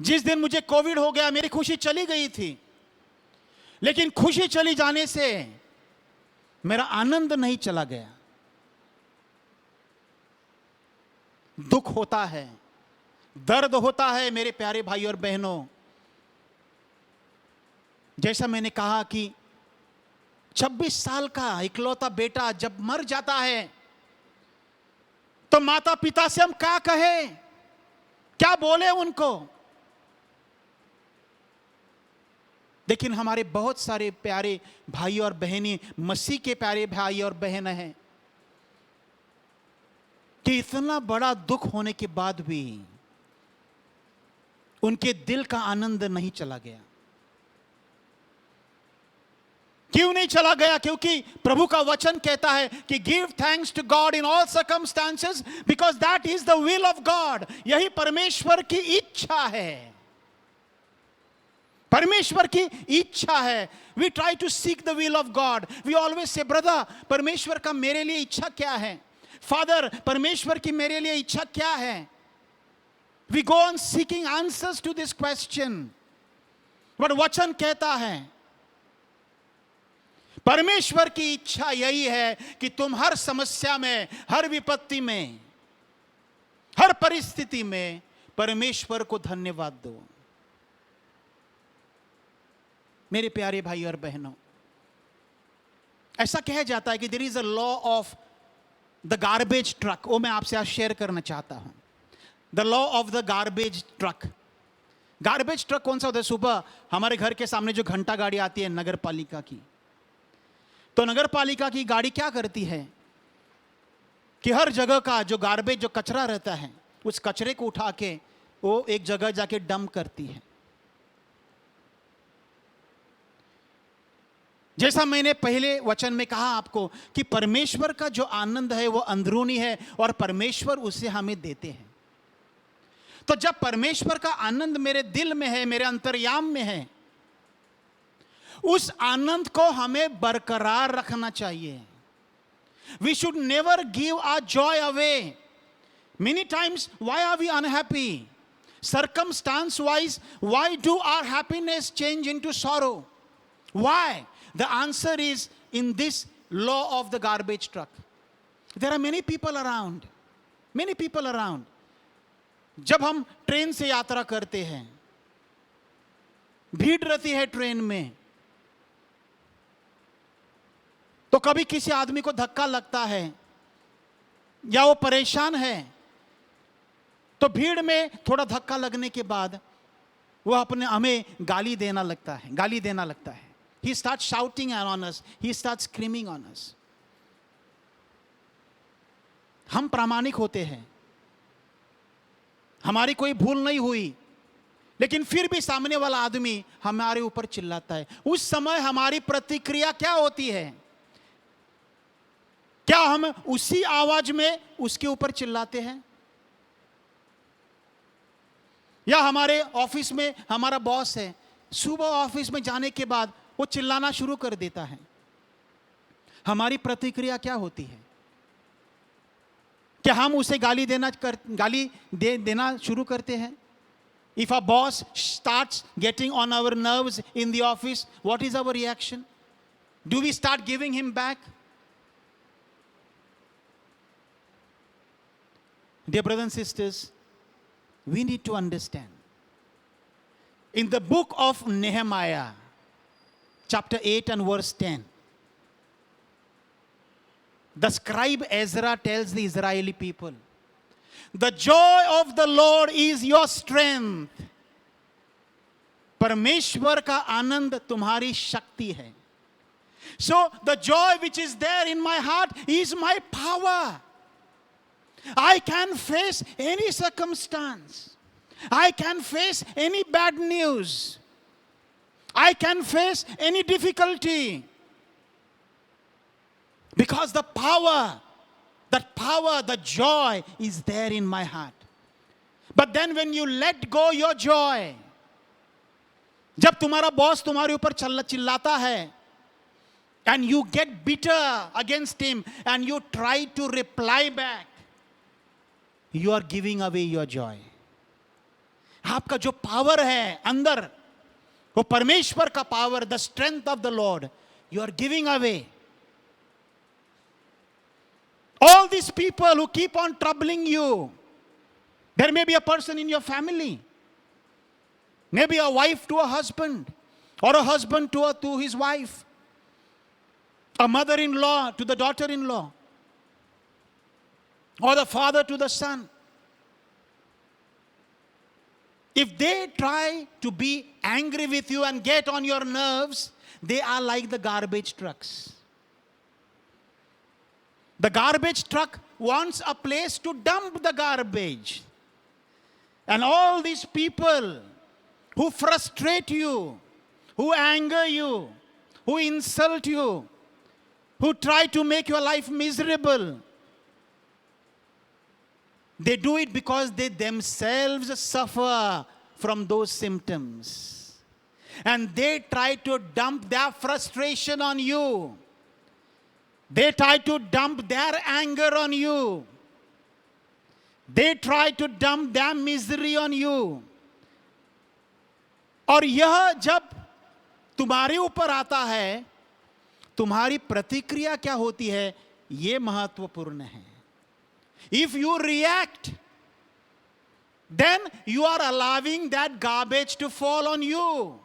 जिस दिन मुझे कोविड हो गया, मेरी खुशी चली गई थी. लेकिन खुशी चली जाने से मेरा आनंद नहीं चला गया. दुख होता है, दर्द होता है मेरे प्यारे भाई और बहनों. जैसा मैंने कहा कि 26 साल का इकलौता बेटा जब मर जाता है तो माता पिता से हम क्या कहे, क्या बोले उनको. लेकिन हमारे बहुत सारे प्यारे भाई और बहनें, मसीह के प्यारे भाई और बहन हैं, कि इतना बड़ा दुख होने के बाद भी उनके दिल का आनंद नहीं चला गया. क्यों नहीं चला गया? क्योंकि प्रभु का वचन कहता है कि give thanks to God in all circumstances because that is the will of God. यही परमेश्वर की इच्छा है. परमेश्वर की इच्छा है. We try to seek the will of God. We always say brother, परमेश्वर का मेरे लिए इच्छा क्या है? फादर, परमेश्वर की मेरे लिए इच्छा क्या है? We go on seeking answers to this question. But वचन कहता है परमेश्वर की इच्छा यही है कि तुम हर समस्या में, हर विपत्ति में, हर परिस्थिति में परमेश्वर को धन्यवाद दो. मेरे प्यारे भाई और बहनों, ऐसा कहा जाता है कि there is a law of the garbage truck. वो मैं आपसे आज शेयर करना चाहता हूं. The law of the garbage truck. Garbage truck कौन सा होता है? सुबह हमारे घर के सामने जो घंटा गाड़ी आती है नगर पालिका की, तो नगर पालिका की गाड़ी क्या करती है कि हर जगह का जो गार्बेज, जो कचरा रहता है, उस कचरे को उठा के वो एक जगह जाके डंप करती है. जैसा मैंने पहले वचन में कहा आपको कि परमेश्वर का जो आनंद है वो अंदरूनी है और परमेश्वर उसे हमें देते हैं. तो जब परमेश्वर का आनंद मेरे दिल में है, मेरे अंतर्याम में है, उस आनंद को हमें बरकरार रखना चाहिए. We should never give our joy away. Many times why are we unhappy? Circumstance wise, why do our happiness change into sorrow? Why? The answer is in this law of the garbage truck. There are many people around. Many people around. जब हम train से यात्रा करते हैं, भीड़ रहती है train में, तो कभी किसी आदमी को धक्का लगता है या वो परेशान है, तो भीड़ में थोड़ा धक्का लगने के बाद वो अपने हमें गाली देना लगता है. He starts shouting on us. He starts screaming on us. हम प्रामाणिक होते हैं, हमारी कोई भूल नहीं हुई, लेकिन फिर भी सामने वाला आदमी हमारे ऊपर चिल्लाता है. उस समय हमारी प्रतिक्रिया क्या होती है? क्या हम उसी आवाज में उसके ऊपर चिल्लाते हैं? या हमारे ऑफिस में हमारा बॉस है, सुबह ऑफिस में जाने के बाद वो चिल्लाना शुरू कर देता है, हमारी प्रतिक्रिया क्या होती है? क्या हम उसे गाली देना शुरू करते हैं? If a boss starts getting on our nerves in the office, what is our reaction? Do we start giving him back? Dear brothers and sisters, we need to understand. In the book of Nehemiah, chapter 8 and verse 10, the scribe Ezra tells the Israeli people, the joy of the Lord is your strength. परमेश्वर का आनंद तुम्हारी शक्ति है. So the joy which is there in my heart is my power. I can face any circumstance. I can face any bad news. I can face any difficulty. Because the power, the joy is there in my heart. But then when you let go your joy, जब तुम्हारा boss तुम्हारे ऊपर चिल्लाता है, and you get bitter against him and you try to reply back, you are giving away your joy. आपका जो power है अंदर, वो परमेश्वर का power, the strength of the Lord, you are giving away. All these people who keep on troubling you, there may be a person in your family, maybe a wife to a husband, or a husband to his wife, a mother-in-law to the daughter-in-law, or the father to the son. If they try to be angry with you and get on your nerves, they are like the garbage trucks. The garbage truck wants a place to dump the garbage. And all these people who frustrate you, who anger you, who insult you, who try to make your life miserable, they do it because they themselves suffer from those symptoms. And they try to dump their frustration on you. They try to dump their anger on you. They try to dump their misery on you. और यह जब तुम्हारे ऊपर आता है, तुम्हारी प्रतिक्रिया क्या होती है, यह महत्वपूर्ण है. If you react, then you are allowing that garbage to fall on you.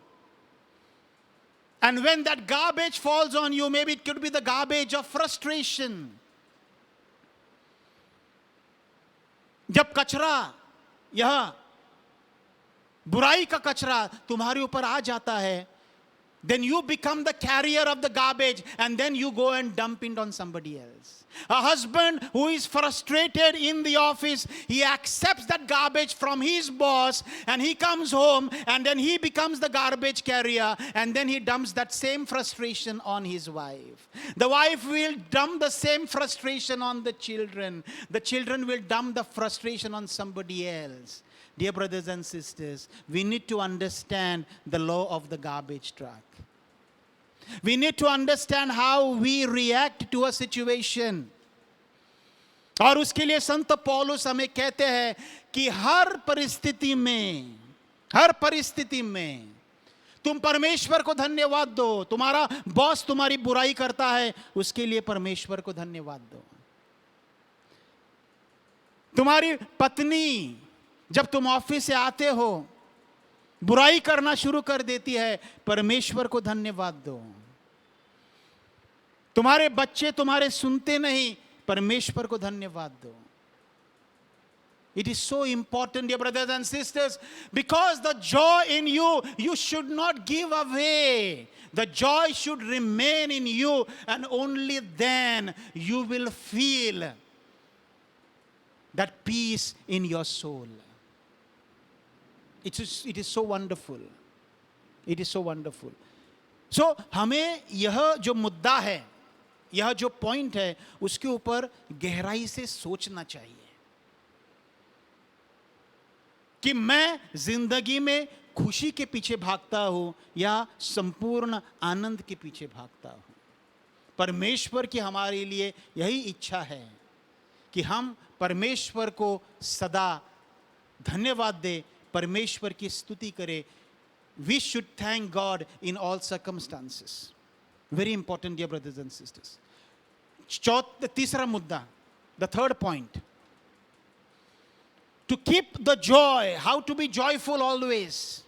And when that garbage falls on you, maybe it could be the garbage of frustration. जब कचरा, यह बुराई का कचरा तुम्हारे ऊपर आ जाता है, then you become the carrier of the garbage and then you go and dump it on somebody else. A husband who is frustrated in the office, he accepts that garbage from his boss and he comes home and then he becomes the garbage carrier and then he dumps that same frustration on his wife. The wife will dump the same frustration on the children. The children will dump the frustration on somebody else. Dear brothers and sisters, we need to understand the law of the garbage truck. We need to understand how we react to a situation. और उसके लिए संत पौलुस हमें कहते हैं कि हर परिस्थिति में तुम परमेश्वर को धन्यवाद दो. तुम्हारा बॉस तुम्हारी बुराई करता है, उसके लिए परमेश्वर को धन्यवाद दो. तुम्हारी पत्नी जब तुम ऑफिस से आते हो बुराई करना शुरू कर देती है, परमेश्वर को धन्यवाद दो. तुम्हारे बच्चे तुम्हारे सुनते नहीं, परमेश्वर को धन्यवाद दो. It is so important, dear brothers and sisters, because the joy in you, you should not give away. The joy should remain in you, and only then you will feel that peace in your soul. It is so wonderful. It is so wonderful. So, हमें यह जो मुद्दा है, यह जो point है, उसके ऊपर गहराई से सोचना चाहिए कि मैं जिंदगी में खुशी के पीछे भागता हूं या संपूर्ण आनंद के पीछे भागता हूं. परमेश्वर की हमारे लिए यही इच्छा है कि हम परमेश्वर को सदा धन्यवाद दे, परमेश्वर की स्तुति करें. We should thank God in all circumstances. Very important, dear brothers and sisters. तीसरा मुद्दा, the third point. To keep the joy, how to be joyful always.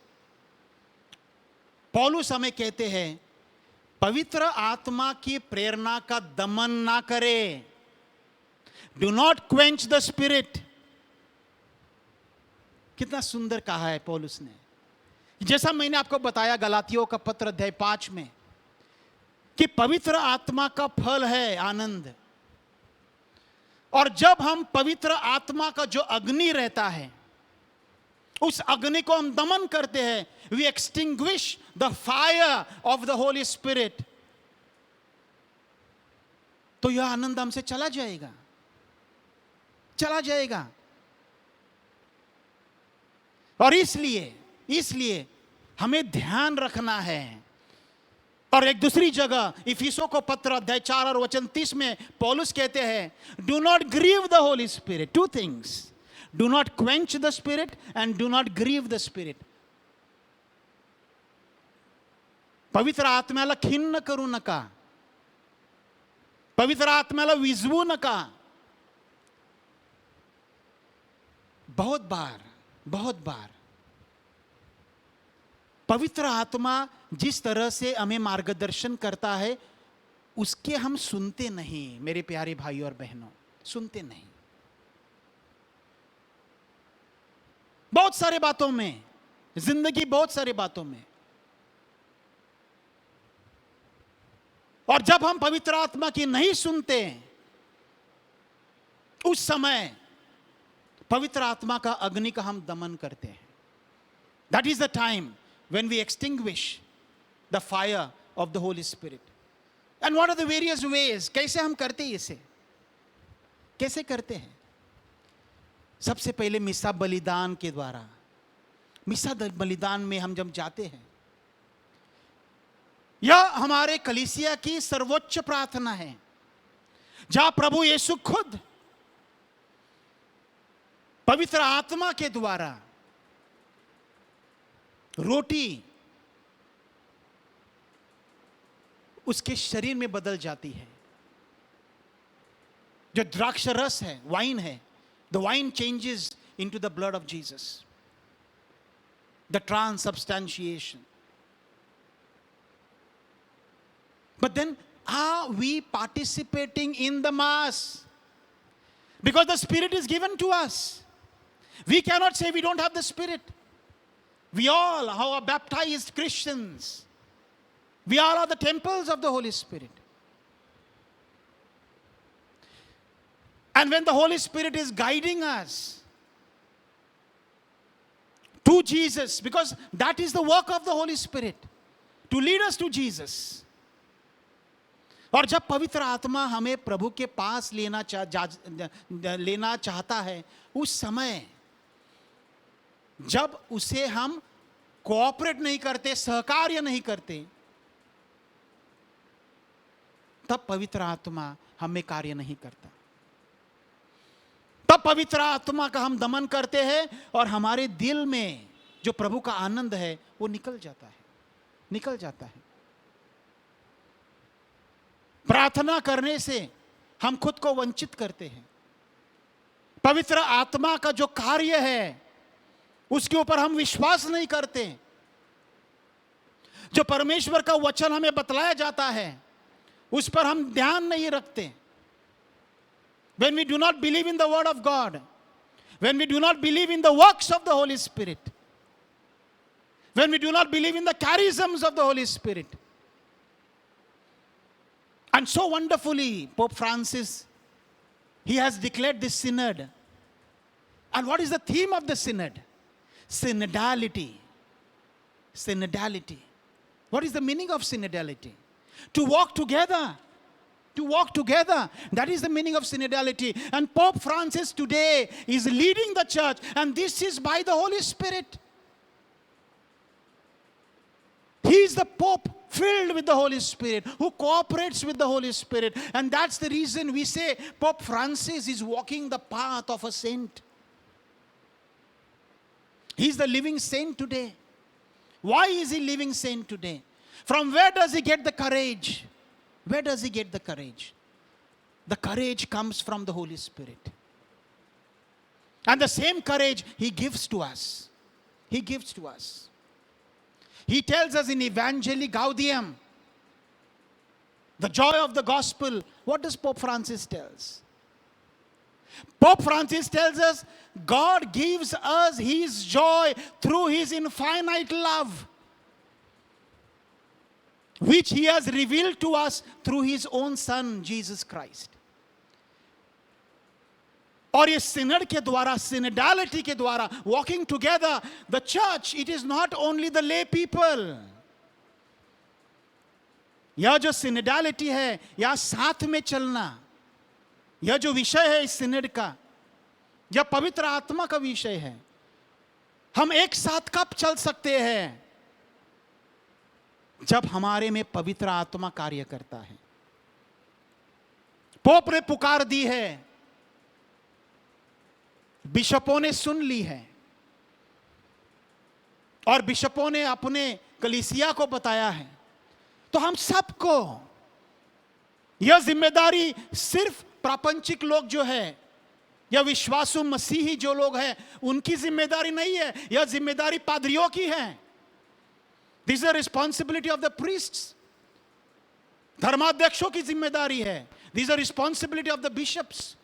पौलुस हमें कहते हैं, पवित्र आत्मा की प्रेरणा का दमन ना करे. Do not quench the spirit. कितना सुंदर कहा है पौलुस ने. जैसा मैंने आपको बताया गलातियों का पत्र अध्याय 5 में कि पवित्र आत्मा का फल है आनंद. और जब हम पवित्र आत्मा का जो अग्नि रहता है, उस अग्नि को हम दमन करते हैं, we extinguish the fire of the Holy Spirit, तो यह आनंद हमसे चला जाएगा, चला जाएगा. और इसलिए हमें ध्यान रखना है. और एक दूसरी जगह इफिसों को पत्र अध्याय 4 और वचन 30 में पौलुस कहते हैं, do not grieve the Holy Spirit. Two things, do not quench the spirit and do not grieve the spirit. पवित्र आत्म्याला खिन्न करू नका, पवित्र आत्म्याला विझवू नका. बहुत बार पवित्र आत्मा जिस तरह से हमें मार्गदर्शन करता है, उसके हम सुनते नहीं. मेरे प्यारे भाई और बहनों, सुनते नहीं. बहुत सारे बातों में, जिंदगी बहुत सारे बातों में. और जब हम पवित्र आत्मा की नहीं सुनते, उस समय पवित्र आत्मा का अग्नि का हम दमन करते हैं. That is the time when we extinguish the fire of the Holy Spirit. And what are the various ways? कैसे हम करते हैं इसे? कैसे करते हैं? सबसे पहले मिसा बलिदान के द्वारा. मिसा बलिदान में हम जब जाते हैं, यह हमारे कलीसिया की सर्वोच्च प्रार्थना है, जहां प्रभु यीशु खुद पवित्र आत्मा के द्वारा रोटी उसके शरीर में बदल जाती है. जो द्राक्ष रस है, वाइन है, the wine changes into the blood of Jesus. The transubstantiation. But then, are we participating in the Mass? Because the Spirit is given to us. We cannot say we don't have the Spirit. We all are baptized Christians. We all are the temples of the Holy Spirit. And when the Holy Spirit is guiding us to Jesus, because that is the work of the Holy Spirit, to lead us to Jesus. और जब पवित्र आत्मा हमें प्रभु के पास लेना चाहता है, उस समय जब उसे हम कोऑपरेट नहीं करते, सहकार्य नहीं करते, तब पवित्र आत्मा हमें कार्य नहीं करता. तब पवित्र आत्मा का हम दमन करते हैं और हमारे दिल में जो प्रभु का आनंद है वो निकल जाता है. प्रार्थना करने से हम खुद को वंचित करते हैं. पवित्र आत्मा का जो कार्य है उसके ऊपर हम विश्वास नहीं करते. जो परमेश्वर का वचन हमें बतलाया जाता है उस पर हम ध्यान नहीं रखते. when we do not believe in the Word of God, when we do not believe in the works of the Holy Spirit, when we do not believe in the charisms of the Holy Spirit. And so wonderfully, Pope Francis, he has declared this synod. And what is the theme of the synod? Synodality. Synodality. What is the meaning of synodality? To walk together. To walk together. That is the meaning of synodality. And Pope Francis today is leading the church. And this is by the Holy Spirit. He is the Pope filled with the Holy Spirit, who cooperates with the Holy Spirit. And that's the reason we say Pope Francis is walking the path of a saint. He's the living saint today. Why is he living saint today? From where does he get the courage? Where does he get the courage? The courage comes from the Holy Spirit. And the same courage he gives to us. He gives to us. He tells us in Evangelii Gaudium, the joy of the gospel. What does Pope Francis tell us? Pope Francis tells us God gives us his joy through his infinite love, which he has revealed to us through his own Son, Jesus Christ. और ये सिनड के द्वारा, सिनडालिटी के द्वारा, walking together, the church, it is not only the lay people. यह जो सिनडालिटी है, यह साथ में चलना, यह जो विषय है इस सिनड का, यह पवित्र आत्मा का विषय है. हम एक साथ कब चल सकते हैं? जब हमारे में पवित्र आत्मा कार्य करता है. पोप ने पुकार दी है, बिशपों ने सुन ली है, और बिशपों ने अपने कलीसिया को बताया है. तो हम सबको यह जिम्मेदारी सिर्फ प्रापंचिक लोग जो है, या विश्वासु मसीही जो लोग हैं, उनकी जिम्मेदारी नहीं है. यह जिम्मेदारी पादरियों की है. This is the responsibility of the priests. धर्माध्यक्षों की जिम्मेदारी है. This is the responsibility of the bishops.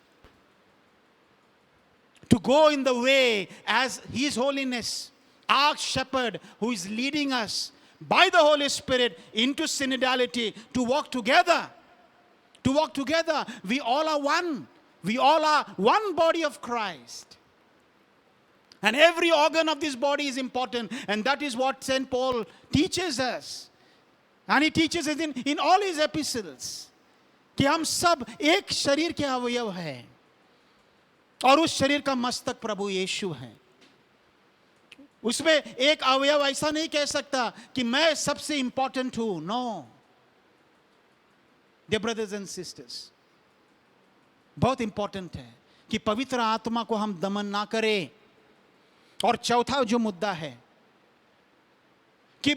To go in the way as His Holiness, our shepherd, who is leading us by the Holy Spirit into synodality, to walk together. To walk together. We all are one. We all are one body of Christ. And every organ of this body is important. And that is what St. Paul teaches us. And he teaches us in all his epistles. कि हम सब एक शरीर के अवयव हैं. और उस शरीर का मस्तक प्रभु यीशु है. उसमें एक अवयव ऐसा नहीं कह सकता कि मैं सबसे इंपॉर्टेंट हूं. No, dear brothers and sisters, बहुत इंपॉर्टेंट है कि पवित्र आत्मा को हम दमन ना करें. और चौथा जो मुद्दा है कि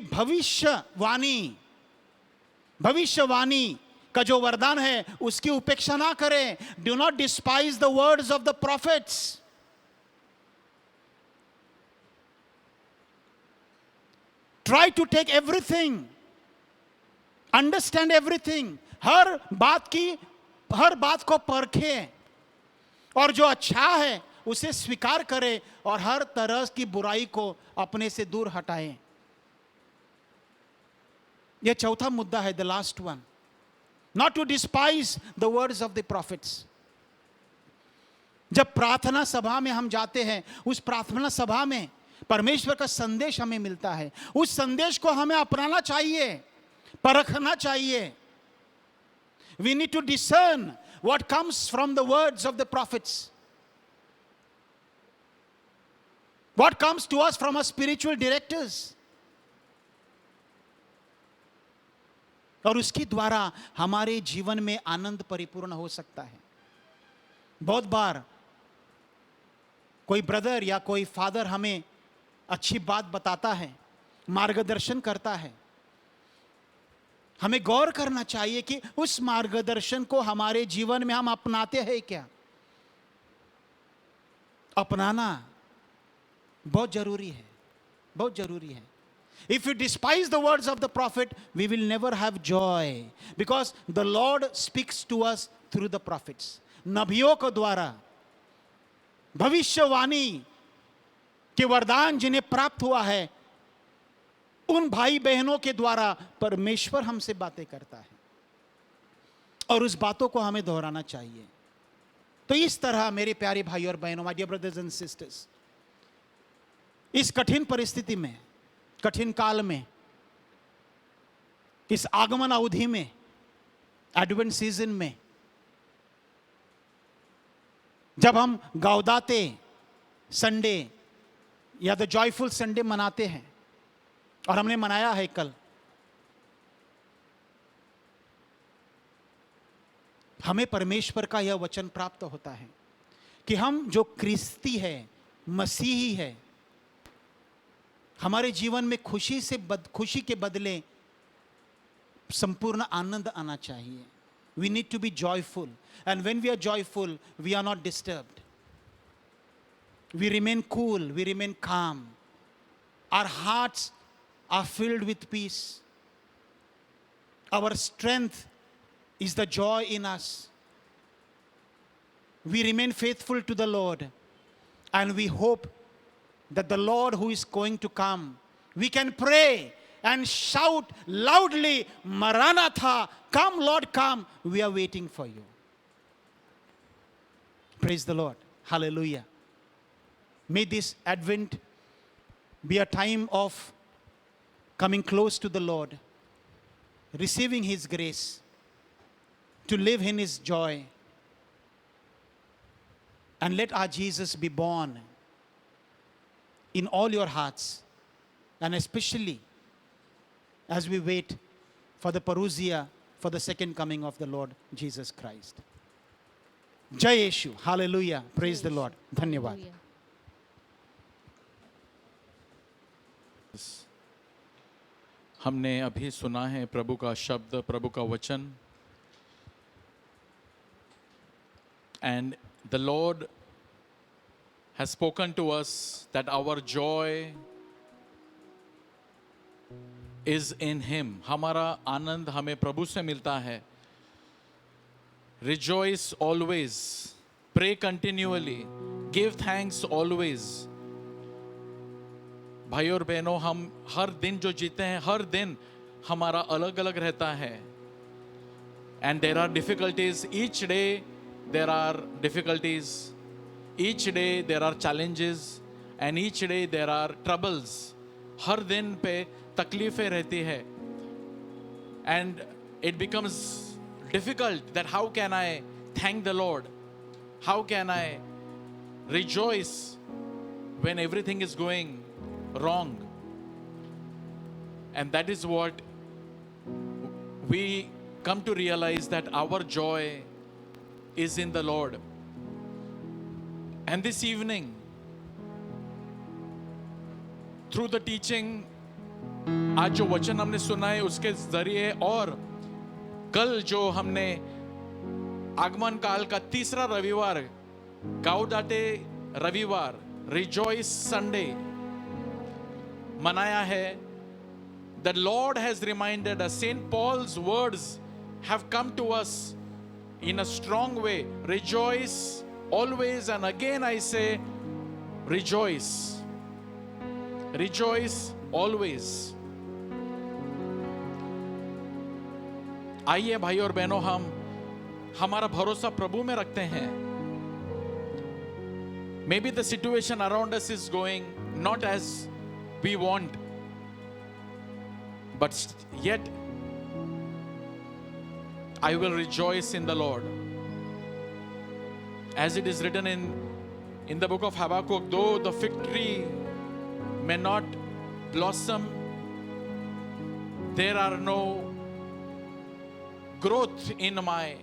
भविष्यवाणी का जो वरदान है उसकी उपेक्षा ना करें. Do not despise the words of the prophets. Try to take everything, understand everything. हर बात को परखें, और जो अच्छा है उसे स्वीकार करें, और हर तरह की बुराई को अपने से दूर हटाएं. यह चौथा मुद्दा है, the last one. Not to despise the words of the prophets. जब प्रार्थना सभा में हम जाते हैं, उस प्रार्थना सभा में परमेश्वर का संदेश हमें मिलता है. उस संदेश को हमें अपनाना चाहिए, परखना चाहिए. We need to discern what comes from the words of the prophets. What comes to us from our spiritual directors. और उसके द्वारा हमारे जीवन में आनंद परिपूर्ण हो सकता है. बहुत बार कोई ब्रदर या कोई फादर हमें अच्छी बात बताता है, मार्गदर्शन करता है. हमें गौर करना चाहिए कि उस मार्गदर्शन को हमारे जीवन में हम अपनाते हैं क्या. अपनाना बहुत जरूरी है, बहुत जरूरी है. If you despise the words of the prophet, we will never have joy, because the Lord speaks to us through the prophets. नबियों के द्वारा, भविष्यवाणी के वरदान जिन्हें प्राप्त हुआ है, उन भाई बहनों के द्वारा परमेश्वर हमसे बातें करता है और उस बातों को हमें दोहराना चाहिए। तो इस तरह मेरे प्यारे भाई और बहनों, my dear brothers and sisters, इस कठिन परिस्थिति में, कठिन काल में, इस आगमन अवधि में, एडवेंट सीजन में, जब हम गाउदाते संडे या द जॉयफुल संडे मनाते हैं, और हमने मनाया है कल, हमें परमेश्वर का यह वचन प्राप्त होता है कि हम जो क्रिस्ती है, मसीही है, हमारे जीवन में खुशी के बदले संपूर्ण आनंद आना चाहिए। We need to be joyful, and when we are joyful, we are not disturbed. We remain cool, we remain calm. Our hearts are filled with peace. Our strength is the joy in us. We remain faithful to the Lord, and we hope that the Lord who is going to come, we can pray and shout loudly, Maranatha, come Lord, come, we are waiting for you. Praise the Lord. Hallelujah. May this Advent be a time of coming close to the Lord, receiving His grace, to live in His joy. And let our Jesus be born in all your hearts, and especially as we wait for the parousia, for the second coming of the Lord Jesus Christ. Jai Yeshu. Hallelujah. Praise the Lord. Dhanyavad. Hallelujah. हमने अभी सुना है प्रभु का शब्द, प्रभु का वचन, and the Lord has spoken to us that our joy is in Him. हमारा आनंद हमें प्रभु से मिलता है. Rejoice always, pray continually, give thanks always. भाई और बहनों, हम हर दिन जो जीते हैं, हर दिन हमारा अलग अलग रहता है. And there are difficulties. Each day there are difficulties. Each day there are challenges. And each day there are troubles. हर दिन पे तकलीफें रहती है. And it becomes difficult that how can I thank the Lord? How can I rejoice when everything is going wrong? And that is what we come to realize, that our joy is in the Lord. And this evening, through the teaching, आज जो वचन हमने सुना है उसके जरिए, और कल जो हमने आगमन काल का तीसरा रविवार, गाउदाटे रविवार, रिजॉइस संडे मनाया है, the Lord has reminded us. St. Paul's words have come to us in a strong way. Rejoice always, and again I say, rejoice. Rejoice always. आइए भाई और बहनों, हम हमारा भरोसा प्रभु में रखते हैं. Maybe the situation around us is going not as we want, but yet I will rejoice in the Lord. As it is written in the book of Habakkuk, though the fig tree may not blossom, there are no growth in my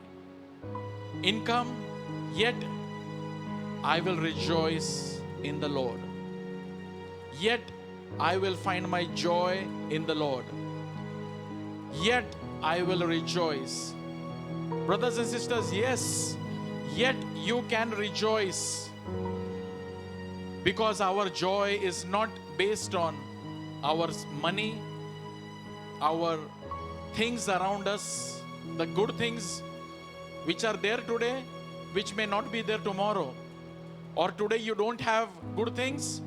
income, yet I will rejoice in the Lord. Yet I will find my joy in the Lord. Yet I will rejoice. Brothers and sisters, yes, yet you can rejoice, because our joy is not based on our money, our things around us, the good things which are there today. which may not be there tomorrow. Or today you don't have good things,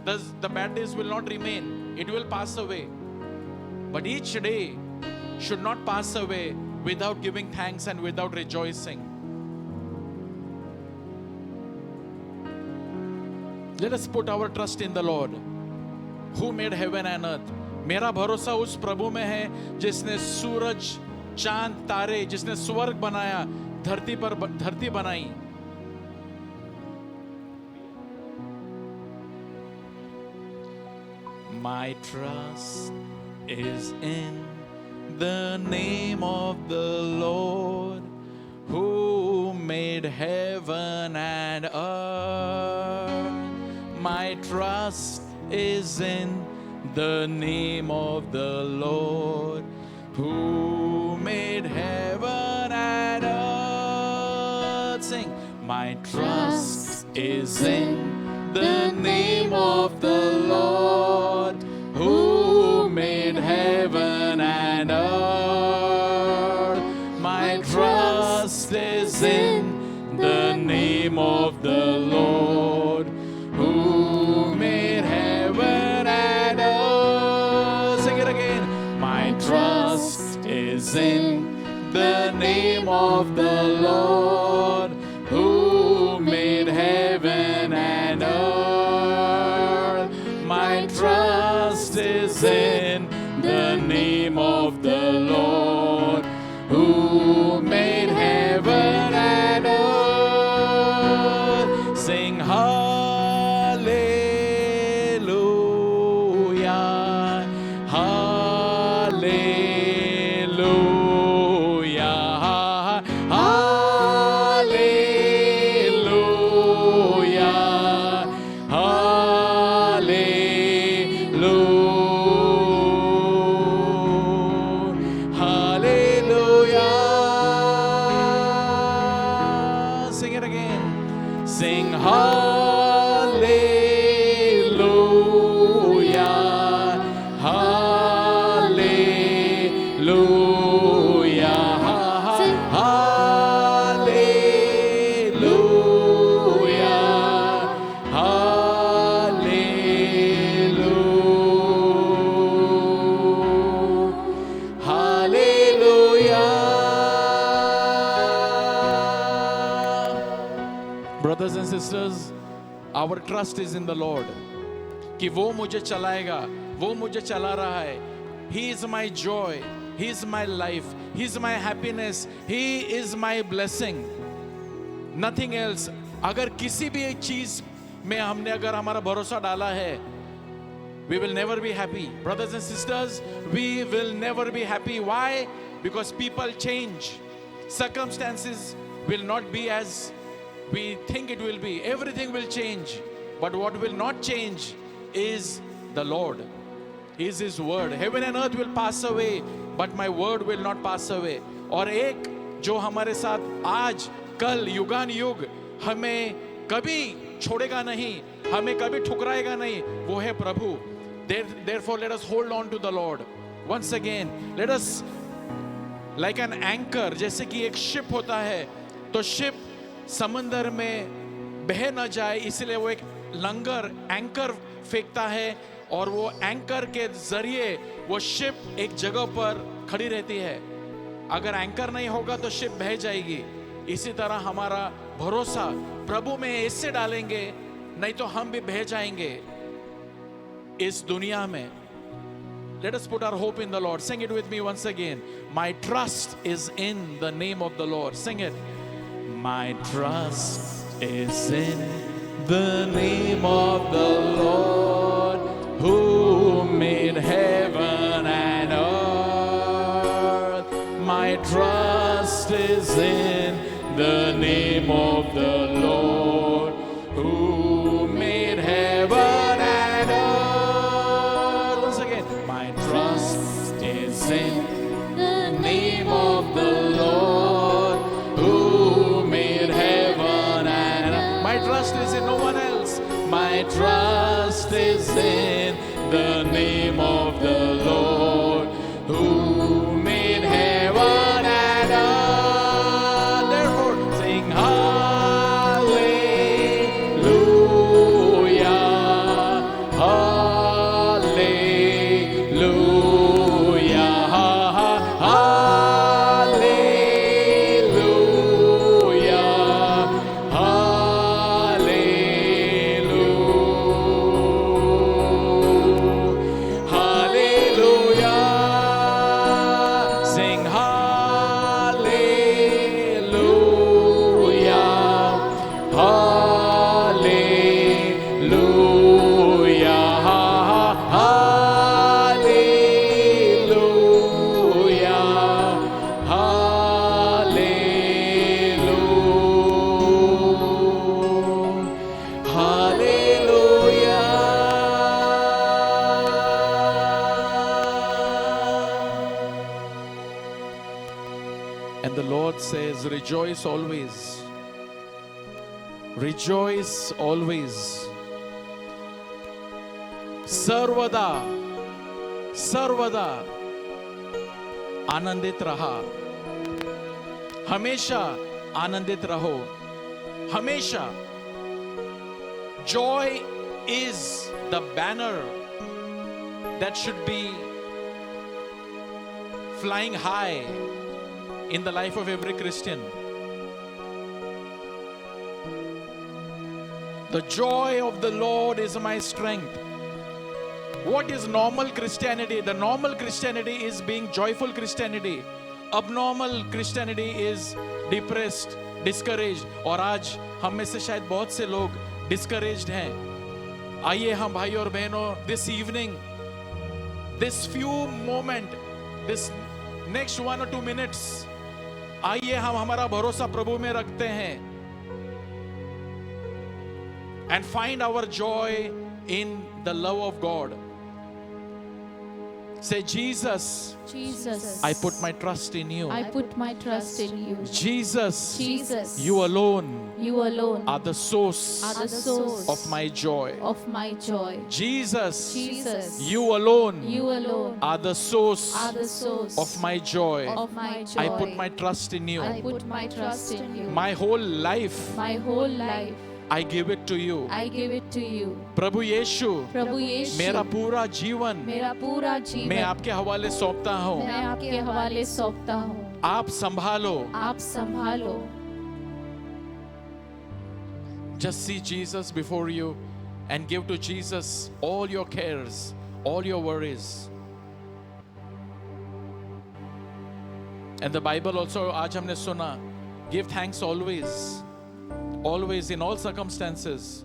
the bad days will not remain. It will pass away. But each day should not pass away without giving thanks and without rejoicing. Let us put our trust in the Lord who made heaven and earth. मेरा भरोसा उस प्रभु में है जिसने सूरज, चांद, तारे, जिसने स्वर्ग बनाया, धरती बनाई. My trust is in the name of the Lord who made heaven and earth. My trust is in the name of the Lord who made heaven and earth. Sing, my trust is in the name of the Lord who made heaven and earth. My trust is in the name of the Lord who made heaven and earth. Sing it again. My trust is in the name of the Lord who made heaven and earth. My trust is in the name of the Lord who made heaven and earth. Sing hallelujah, hallelujah, hallelujah, hallelujah. Sing it again. Sing hallelujah, hallelujah, hallelujah, hallelujah. Brothers and sisters, our trust is in the Lord. कि वो मुझे चलाएगा, वो मुझे चला रहा है. He is my joy, He is my life, He is my happiness, He is my blessing. Nothing else. अगर किसी भी एक चीज में हमने अगर हमारा भरोसा डाला है, we will never be happy. Brothers and sisters, we will never be happy. Why? Because people change. Circumstances will not be as we think it will be. Everything will change. But what will not change is the Lord. Is His word. Heaven and earth will pass away, but my word will not pass away. और एक जो हमारे साथ आज, कल, युगान युग हमें कभी छोड़ेगा नहीं, हमें कभी ठुकराएगा नहीं, वो है प्रभु. Therefore, let us hold on to the Lord. Once again, let us like an anchor. जैसे कि एक शिप होता है, तो शिप समंदर में बह न जाए, इसलिए वो एक लंगर एंकर फेंकता है और वो एंकर के जरिए वो शिप एक जगह पर खड़ी रहती है. अगर एंकर नहीं होगा तो शिप बह जाएगी. इसी तरह हमारा भरोसा प्रभु में ऐसे डालेंगे, नहीं तो हम भी बह जाएंगे इस दुनिया में. Let us put our hope in the Lord. Sing it with me once again. My trust is in the name of the Lord. Sing it. My trust is in the name of the Lord who made heaven and earth. My trust is in the name of the Lord who made heaven and earth. Once again, my trust is in the name of the Lord who made heaven and earth. My trust is in no one else. My trust is in the name of the Lord who made heaven and earth. Therefore, sing hallelujah. always. Rejoice always. सर्वदा सर्वदा आनंदित रहा. हमेशा आनंदित रहो. हमेशा. Joy is the banner that should be flying high in the life of every Christian. The joy of the Lord is my strength. What is normal Christianity? The normal Christianity is being joyful Christianity. Abnormal Christianity is depressed, discouraged. और आज हम में से शायद बहुत से लोग discouraged हैं. आइए हम भाई और बहनों, this evening, this few moment, this next 1 or 2 minutes, आइए हम हमारा भरोसा प्रभु में रखते हैं and find our joy in the love of God. Say, Jesus, Jesus, I put my trust in you. I put my trust in you. Jesus, Jesus, you alone you alone are the source are the source of my joy. of my joy. Jesus, Jesus, you alone you alone are the source are the source of my joy. of my joy. I put my trust in you. I put my trust in you. My whole life, My whole life, I give it to you. I give it to you. प्रभु यीशु, प्रभु यीशु, मेरा पूरा जीवन मेरा पूरा मैं जीवन आपके हवाले सौंपता हूँ. मैं आपके हवाले सौंपता हूँ. आप संभालो. आप संभालो. Just see Jesus before you and give to Jesus all your cares, all your worries. And the Bible also, आज हमने सुना, give thanks always, always in all circumstances.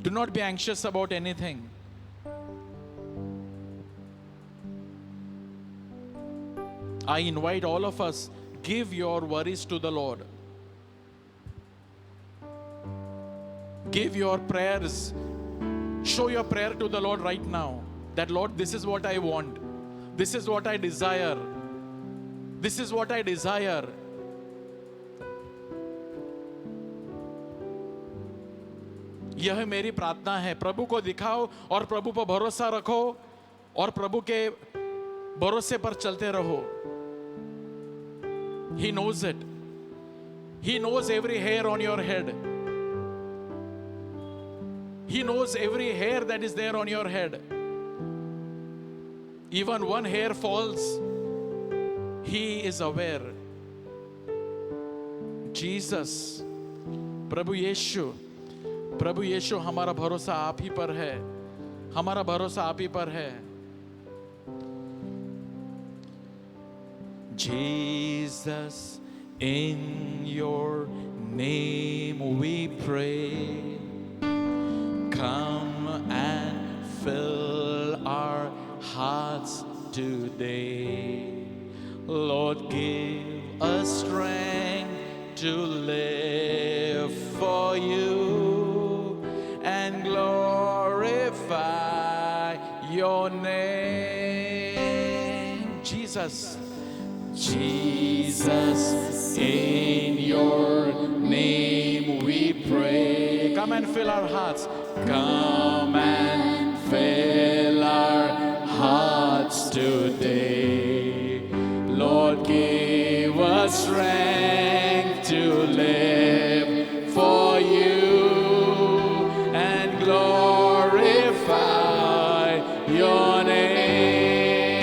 Do not be anxious about anything. I invite all of us, give your worries to the Lord. Give your prayers. Show your prayer to the Lord right now. That Lord, this is what I want. This is what I desire. This is what I desire. यह मेरी प्रार्थना है. प्रभु को दिखाओ और प्रभु पर भरोसा रखो और प्रभु के भरोसे पर चलते रहो. He knows it. He knows every hair on your head. He knows every hair that is there on your head. Even one hair falls, He is aware. Jesus, प्रभु यीशु हमारा भरोसा आप ही पर है. हमारा भरोसा आप ही पर है. Jesus, in your name we pray. Come and fill our hearts today. Lord, give us strength to live for you and glorify your name. Jesus, in your name we pray. Come and fill our hearts. Come and fill our hearts today. Lord, give us strength to live for you and glorify your name.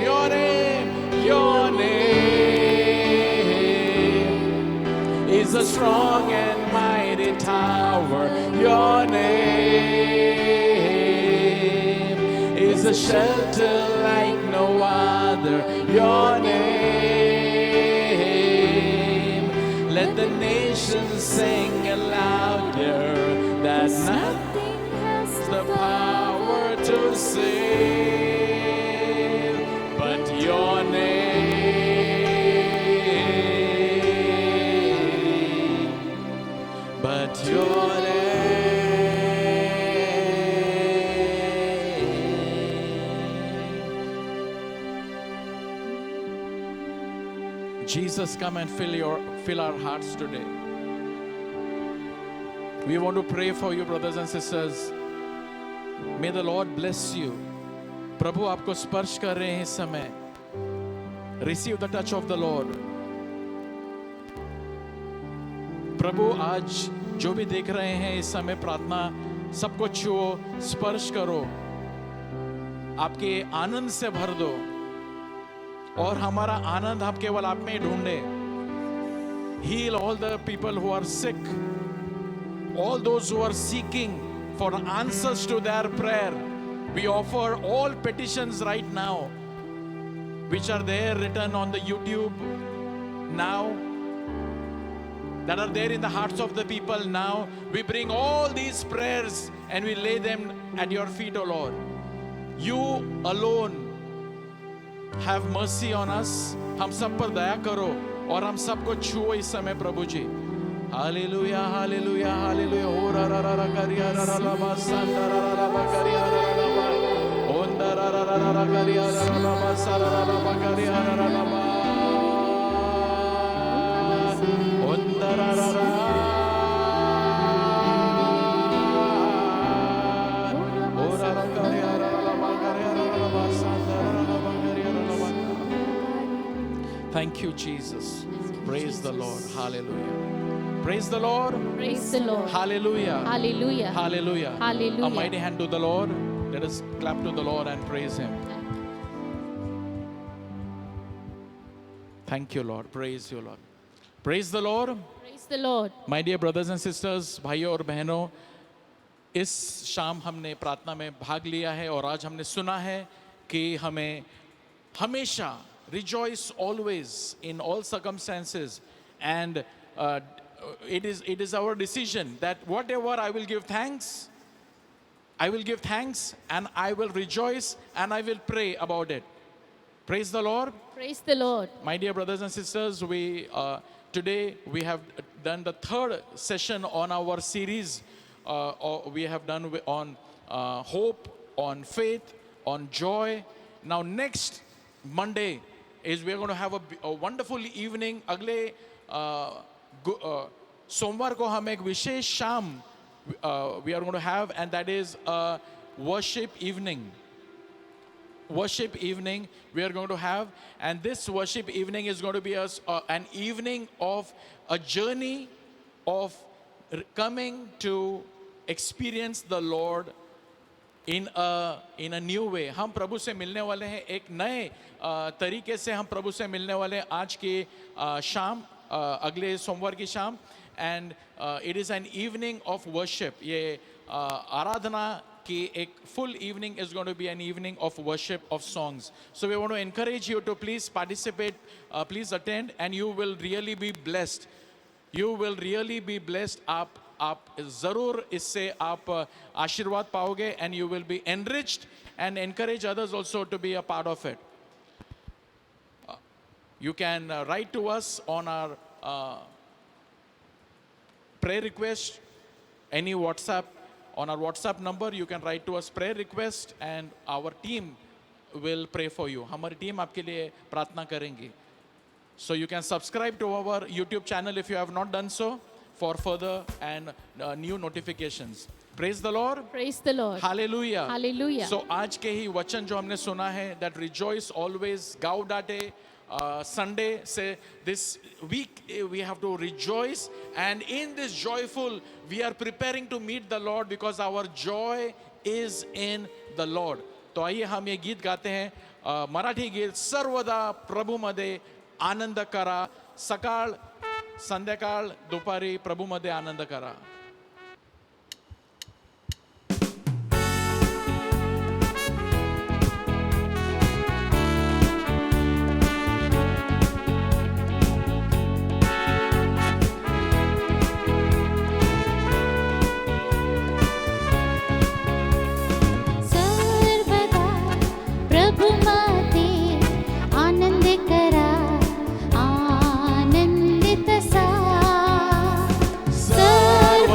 Your name, your name is a strong and mighty tower. Your name is a shelter like no other. Your name, let the nations sing louder. That nothing has the power to save but your name. But your name. Jesus, come and fill our hearts today. We want to pray for you, brothers and sisters. May the Lord bless you. प्रभु आपको स्पर्श कर रहे हैं इस समय. Receive the touch of the Lord. प्रभु आज जो भी देख रहे हैं इस समय प्रार्थना सबको छुओ, स्पर्श करो, आपके आनंद से भर दो और हमारा आनंद हम केवल आप में ढूंढे. Heal all the people who are sick, all those who are seeking for answers to their prayer. We offer all petitions right now which are there written on the YouTube now, that are there in the hearts of the people now. We bring all these prayers and we lay them at your feet, O Lord. You alone have mercy on us. हम सब पर दया करो और हम सबको छुओ इस समय प्रभु जी. Hallelujah hallelujah hallelujah. ओ रा रा रा रा करिया रा रा ला बा सांडा रा रा ला बा करिया रा रा ला बा ओंदा रा रा रा रा करिया रा रा ला बा सा रा रा बा करिया रा रा ला बा ओंदा रा रा रा ओ रा रा करिया रा रा ला बा करिया रा रा बा सांडा रा रा ला बा करिया रा ला बा. Thank you, Jesus. Praise the Lord. Hallelujah. Praise the Lord. Praise the Lord. Hallelujah. Hallelujah. Hallelujah. Hallelujah. A mighty hand to the Lord. Let us clap to the Lord and praise Him. Thank you, Lord. Praise you, Lord. Praise the Lord. Praise the Lord. My dear brothers and sisters, भाइयों और बहनों, इस शाम हमने प्रार्थना में भाग लिया है और आज हमने सुना है कि हमें हमेशा rejoice always in all circumstances, and it is our decision that whatever I will give thanks and I will rejoice and I will pray about it. Praise the Lord. Praise the Lord. My dear brothers and sisters, we today we have done the third session on our series. We have done on hope, on faith, on joy. Now next Monday is we are going to have a wonderful evening. अगले सोमवार को हम एक विशेष शाम we are going to have, and that is a worship evening. Worship evening we are going to have, and this worship evening is going to be an evening of a journey of coming to experience the Lord in a new way. हम प्रभु से मिलने वाले हैं, एक नए तरीके से हम प्रभु से मिलने वाले हैं आज की शाम, अगले सोमवार की शाम. And it is an evening of worship. ये आराधना की एक full evening is going to be an evening of worship, of songs. So we want to encourage you to please participate, please attend, and you will really be blessed. You will really be blessed. आप ज़रूर इससे आप आशीर्वाद पाओगे, and you will be enriched, and encourage others also to be a part of it. You can write to us on our prayer request, any WhatsApp, on our WhatsApp number you can write to us prayer request, and our team will pray for you. हमारी team आपके लिए प्रार्थना करेंगी. So you can subscribe to our YouTube channel if you have not done so, for further and new notifications. Praise the Lord. Praise the Lord. Hallelujah. Hallelujah. So आज के ही वचन जो हमने सुना है, that rejoice always, gaudate, Sunday say this week we have to rejoice, and in this joyful we are preparing to meet the Lord because our joy is in the Lord. तो आइए हम ये गीत गाते हैं, मराठी गीत, सर्वदा प्रभूमध्ये आनंद करा, सकाळ संध्याकाळ दुपारी प्रभूमध्ये आनंद करा. सर्वदा प्रभुमध्ये आनंद करा, आनंदित सा. सर्व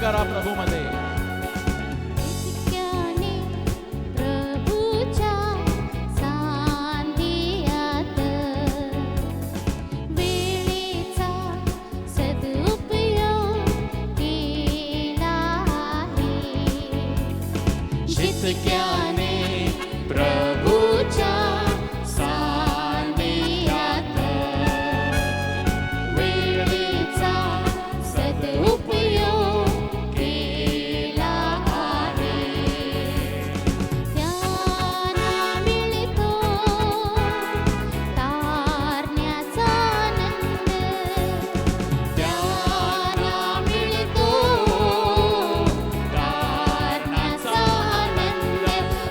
करा प्रभूमध्ये. इतक्याने प्रभूच्या सांधियात वेळेचा सदुपयोग केला आहे. जितक्याने प्रभूच्या सानिध्यात वेळेचा सदुपयोग केला आहे. त्यांना मिळतो तारण्याचा आनंद. त्यांना मिळतो तारण्याचा आनंद.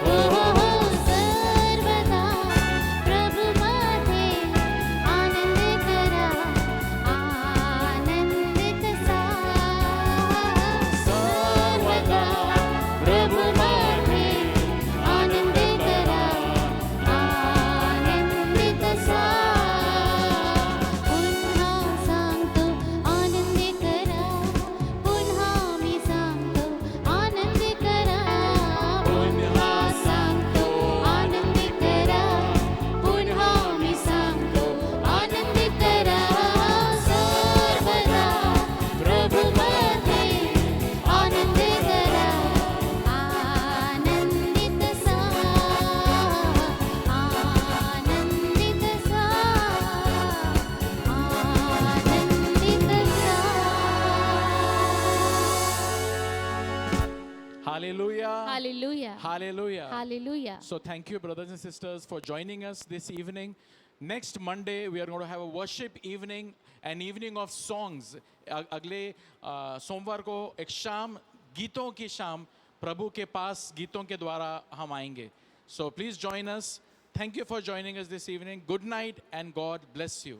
हो सर्वदा प्रभूमध्ये आनंद करा, आनंदित सा. सर्वदा प्रभूमध्ये आनंद करा, आनंदित सा. पुन्हा सांगतो आनंद करा, पुन्हा मी सांगतो आनंद करा. पुन्हा सांगतो आनंद करा, पुन्हा मी सांगतो आनंद करा. सर्वदा प्रभूमध्ये आनंद करा, आनंदित सा, आनंदित सा, आनंदित सा. Hallelujah. Hallelujah. Hallelujah. Hallelujah. So thank you, brothers and sisters, for joining us this evening. Next Monday, we are going to have a worship evening, an evening of songs. अगले सोमवार को एक शाम, गीतों की शाम, प्रभु के पास गीतों के द्वारा हम आएंगे. So please join us. Thank you for joining us this evening. Good night and God bless you.